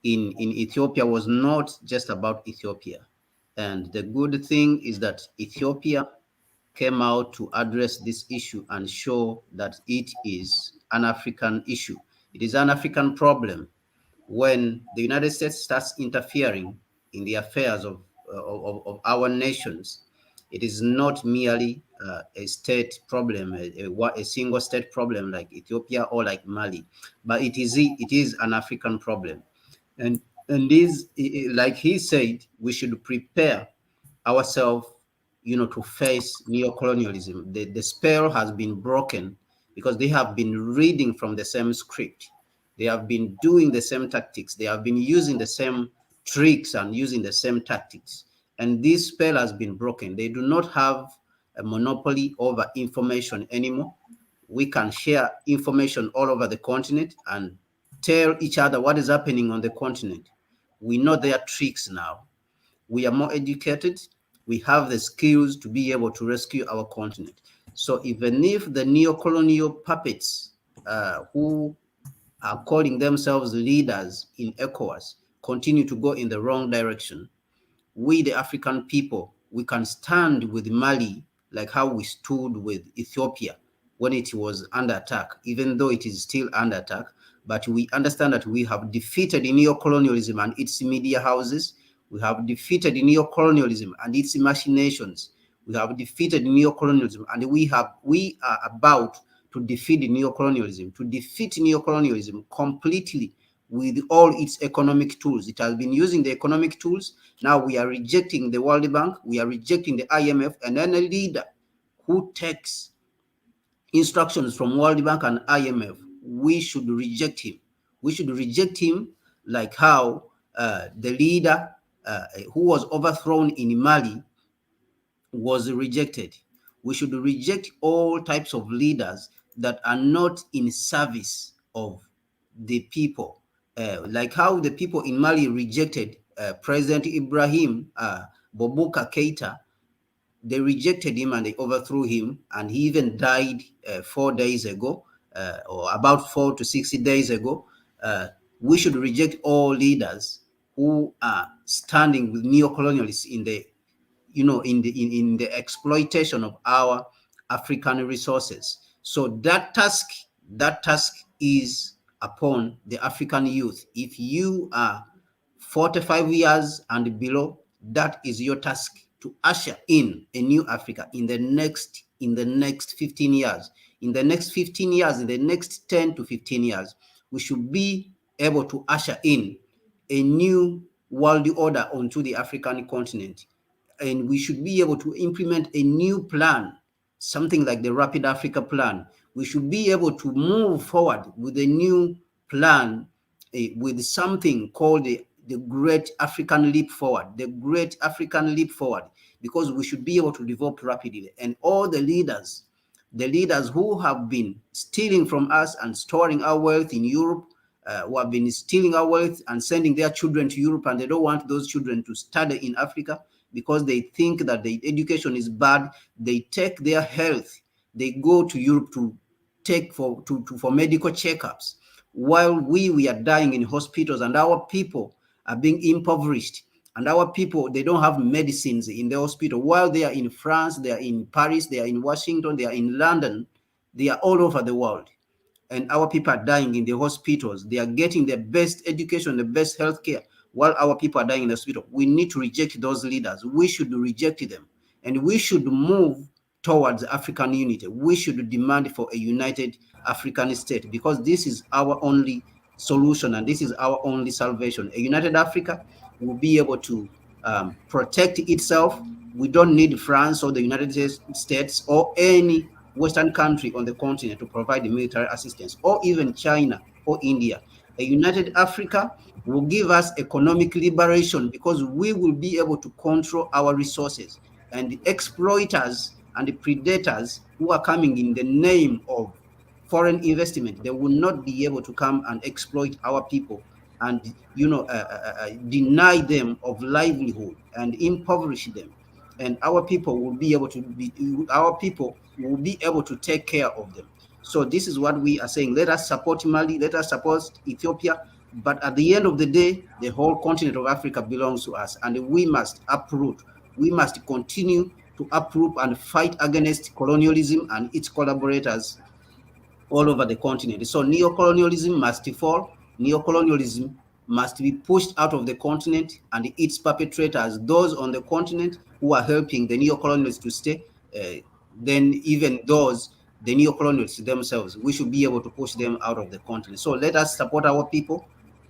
in Ethiopia was not just about Ethiopia. And the good thing is that Ethiopia came out to address this issue and show that it is an African issue. It is an African problem. When the United States starts interfering in the affairs of our nations, it is not merely a state problem, a single state problem like Ethiopia or like Mali, but it is an African problem. And this, like he said, we should prepare ourselves, to face neocolonialism. The spell has been broken because they have been reading from the same script. They have been doing the same tactics. They have been using the same tricks and using the same tactics. And this spell has been broken. They do not have a monopoly over information anymore. We can share information all over the continent and tell each other what is happening on the continent. We know their tricks now. We are more educated. We have the skills to be able to rescue our continent. So even if the neo-colonial puppets who are calling themselves leaders in ECOWAS continue to go in the wrong direction, we, the African people, we can stand with Mali like how we stood with Ethiopia when it was under attack, even though it is still under attack. But we understand that we have defeated neo-colonialism and its media houses. We have defeated neo-colonialism and its machinations. We have defeated neo-colonialism, and we are about to defeat neo-colonialism, to defeat neo-colonialism completely with all its economic tools. It has been using the economic tools. Now we are rejecting the World Bank, we are rejecting the IMF, and then a leader who takes instructions from World Bank and IMF, we should reject him. We should reject him like how the leader who was overthrown in Mali was rejected. We should reject all types of leaders that are not in service of the people. Like how the people in Mali rejected President Ibrahim Boubacar Keita. They rejected him and they overthrew him, and he even died 4 days ago, or about 4 to 60 days ago. We should reject all leaders who are standing with neo-colonialists in the in the exploitation of our African resources. So that task is upon the African youth. If you are 45 years and below, that is your task to usher in a new Africa in the next 15 years. In the next 15 years, in the next 10 to 15 years, we should be able to usher in a new world order onto the African continent. And we should be able to implement a new plan, something like the Rapid Africa Plan. We should be able to move forward with a new plan, with something called the Great African Leap Forward, the Great African Leap Forward, because we should be able to develop rapidly. And all the leaders who have been stealing from us and storing our wealth in Europe, who have been stealing our wealth and sending their children to Europe, and they don't want those children to study in Africa because they think that the education is bad. They take their health, they go to Europe to take for medical checkups, while we are dying in hospitals and our people are being impoverished. And our people, they don't have medicines in the hospital. While they are in France, they are in Paris, they are in Washington, they are in London, they are all over the world. And our people are dying in the hospitals. They are getting the best education, the best healthcare, while our people are dying in the hospital. We need to reject those leaders. We should reject them. And we should move towards African unity. We should demand for a united African state, because this is our only solution and this is our only salvation. A united Africa will be able to protect itself. We don't need France or the United States or any Western country on the continent to provide the military assistance, or even China or India. A united Africa will give us economic liberation, because we will be able to control our resources, and the exploiters and the predators who are coming in the name of foreign investment, they will not be able to come and exploit our people and deny them of livelihood and impoverish them. And our people will be able to take care of them. So this is what we are saying. Let us support Mali, let us support Ethiopia, but at the end of the day, the whole continent of Africa belongs to us, and we must uproot. We must continue to uproot and fight against colonialism and its collaborators all over the continent. So neocolonialism must fall. Neocolonialism must be pushed out of the continent, and its perpetrators, those on the continent who are helping the neocolonialists to stay, then even those, the neocolonialists themselves, we should be able to push them out of the continent. So let us support our people.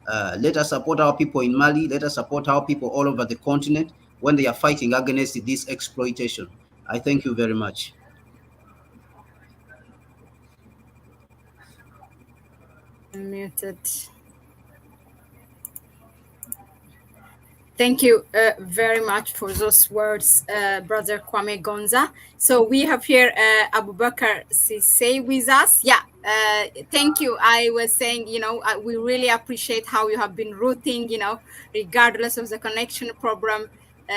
Let us support our people in Mali. Let us support our people all over the continent when they are fighting against this exploitation. I thank you very much. Muted. Thank you very much for those words, Brother Kwame Gonza. So we have here Abubakar Sise with us. Yeah, thank you. I was saying, we really appreciate how you have been rooting, regardless of the connection problem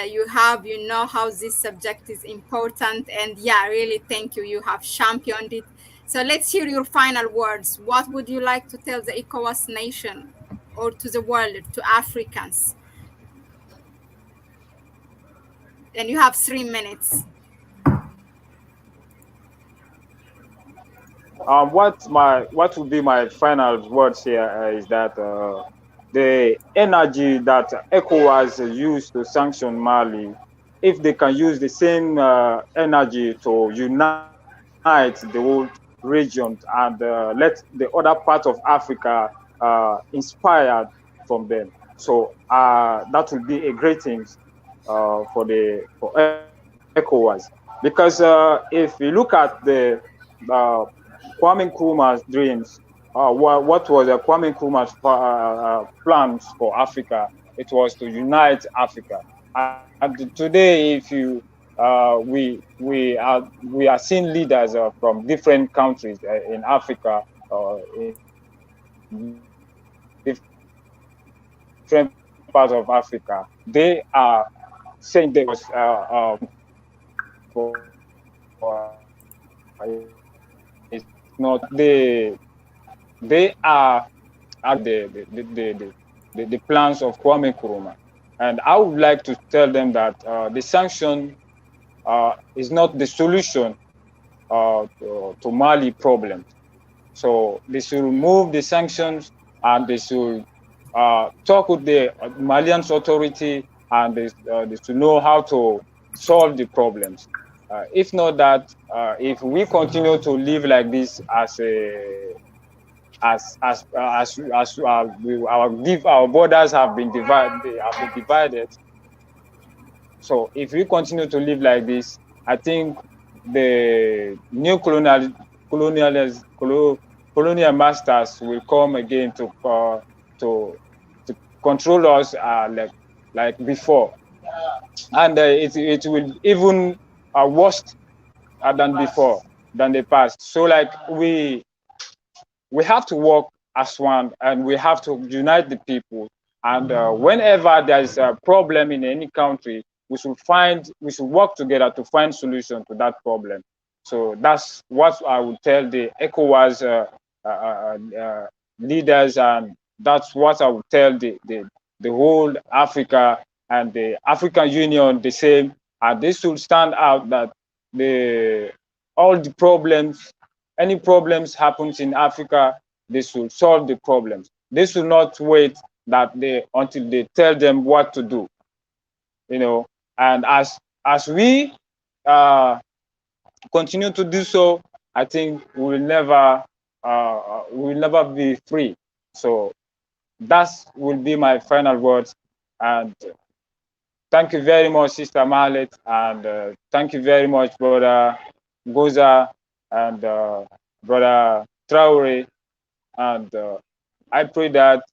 you have, how this subject is important. And yeah, really thank you. You have championed it. So let's hear your final words. What would you like to tell the ECOWAS nation or to the world, to Africans? And you have 3 minutes. What would be my final words here is that the energy that ECOWAS used to sanction Mali, if they can use the same energy to unite the whole region and let the other part of Africa inspired from them, so that would be a great thing for ECOWAS, because if you look at the Kwame Nkrumah's dreams, what was Kwame Nkrumah's plans for Africa? It was to unite Africa. And today, if you we are seeing leaders from different countries in Africa, in different parts of Africa. They are saying there was it's not they are at the plans of Kwame Nkrumah, and I would like to tell them that the sanction is not the solution to Mali problems. So they should remove the sanctions, and they should talk with the Malian authority, and they should know how to solve the problems. If not that, if we continue to live like this our borders have been divided. So if we continue to live like this, I think the new colonial masters will come again to control us like before, and it will even worse than before, than the past. So like we have to work as one, and we have to unite the people. And whenever there is a problem in any country, we should work together to find solution to that problem. So that's what I would tell the ECOWAS leaders, and that's what I would tell the whole Africa and the African Union the same, and they should stand out that all the problems, any problems happens in Africa, they should solve the problems. They should not wait until they tell them what to do, And as we continue to do so, I think we will never be free. So that will be my final words. And thank you very much, Sister Mahalet, and thank you very much, Brother Goza and Brother Traore. And I pray that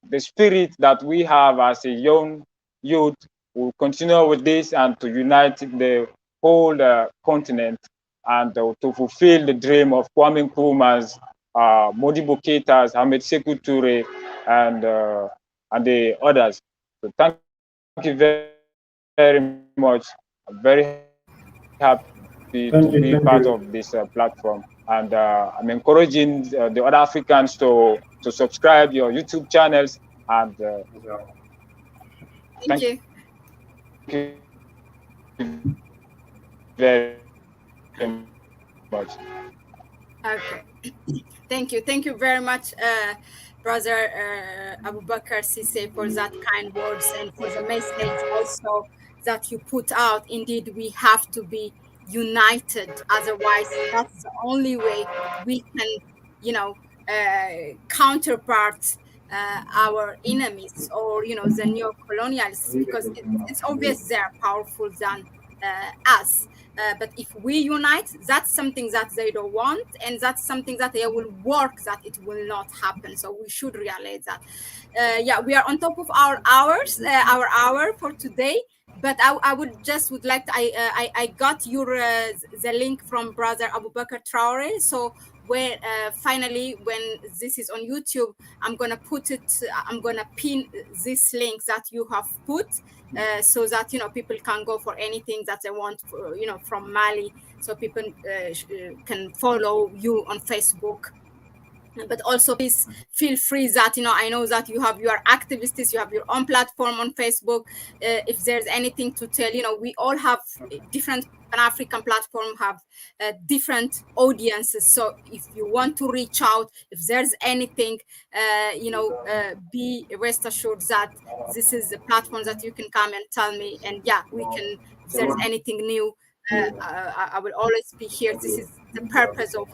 the spirit that we have as a young youth will continue with this and to unite the whole continent and to fulfill the dream of Kwame Nkrumah's, Modibo Keita's, Ahmed Sekou Toure, and the others. So thank you very much. I'm very happy to be part of this platform, and I'm encouraging the other Africans to subscribe your YouTube channels, and thank you very much. Okay. Thank you very much, Brother Abubakar Sise, for that kind words and for the message also that you put out. Indeed, we have to be united. Otherwise, that's the only way we can, counterpart our enemies or, the neo-colonialists, because it's obvious they're powerful than us. But if we unite, that's something that they don't want, and that's something that they will work that it will not happen. So we should realize that. We are on top of our hour for today. But I would like to, I got the link from Brother Abubakar Traore. So where finally, when this is on YouTube, I'm gonna pin this link that you have put, so that people can go for anything that they want, from Mali. So people can follow you on Facebook. But also, please feel free that, I know that you have your activists, you have your own platform on Facebook. If there's anything to tell, we all have different Pan-African platform, have different audiences. So if you want to reach out, if there's anything, be rest assured that this is the platform that you can come and tell me. And we can, if there's anything new, I will always be here. This is the purpose of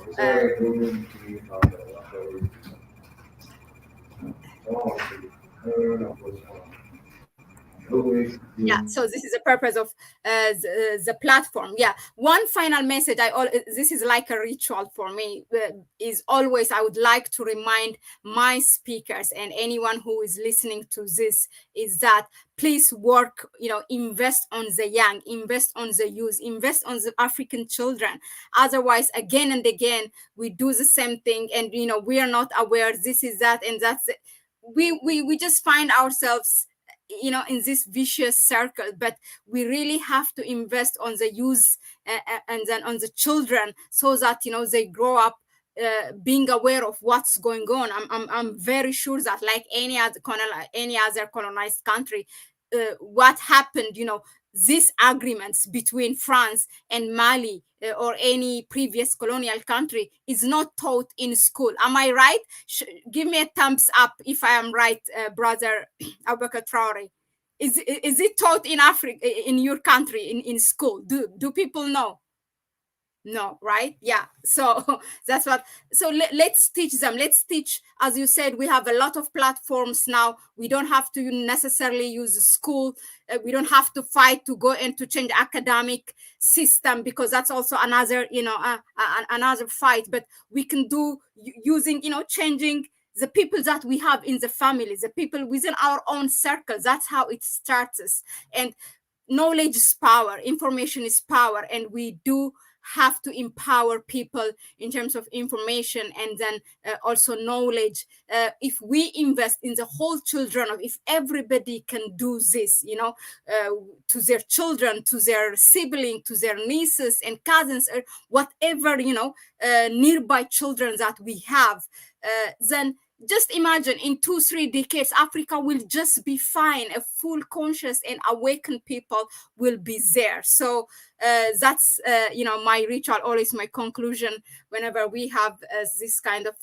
so this is the purpose of the platform. One final message, this is like a ritual for me, is always I would like to remind my speakers and anyone who is listening to this, is that please work, invest on the young, invest on the youth, invest on the African children. Otherwise, again and again, we do the same thing, and we are not aware this is that, and that's it. We just find ourselves in this vicious circle. But we really have to invest on the youth and then on the children, so that they grow up being aware of what's going on. I'm very sure that, like any other colonized country, what happened, these agreements between France and Mali or any previous colonial country is not taught in school. Am I right? Give me a thumbs up if I am right, Brother Abubakar Traore. Is it taught in Africa, in your country, in school? Do people know? No, right? So that's what. So let's teach them. Let's teach, as you said, we have a lot of platforms now. We don't have to necessarily use school. We don't have to fight to go and to change academic system, because that's also another, another fight. But we can do using, changing the people that we have in the family, the people within our own circle. That's how it starts. And knowledge is power. Information is power, and we do have to empower people in terms of information and then also knowledge. If we invest in the whole children, if everybody can do this, to their children, to their sibling, to their nieces and cousins, or whatever, nearby children that we have, then just imagine in 2-3 decades, Africa will just be fine. A full conscious and awakened people will be there. So that's, my ritual, always my conclusion whenever we have this kind of,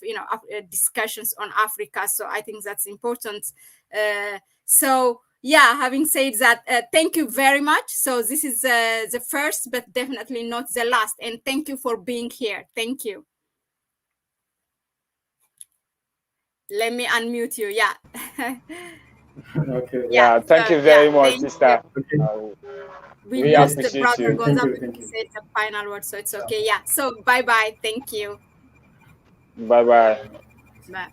discussions on Africa. So I think that's important. So yeah, having said that, thank you very much. So this is the first, but definitely not the last. And thank you for being here. Thank you. Let me unmute you. Yeah. Okay. Yeah, thank you very much, thank sister. Okay. We lost the appreciate brother you. Gonzalo. He said the final word, so it's okay. Yeah. So bye bye. Thank you. Bye bye. Bye.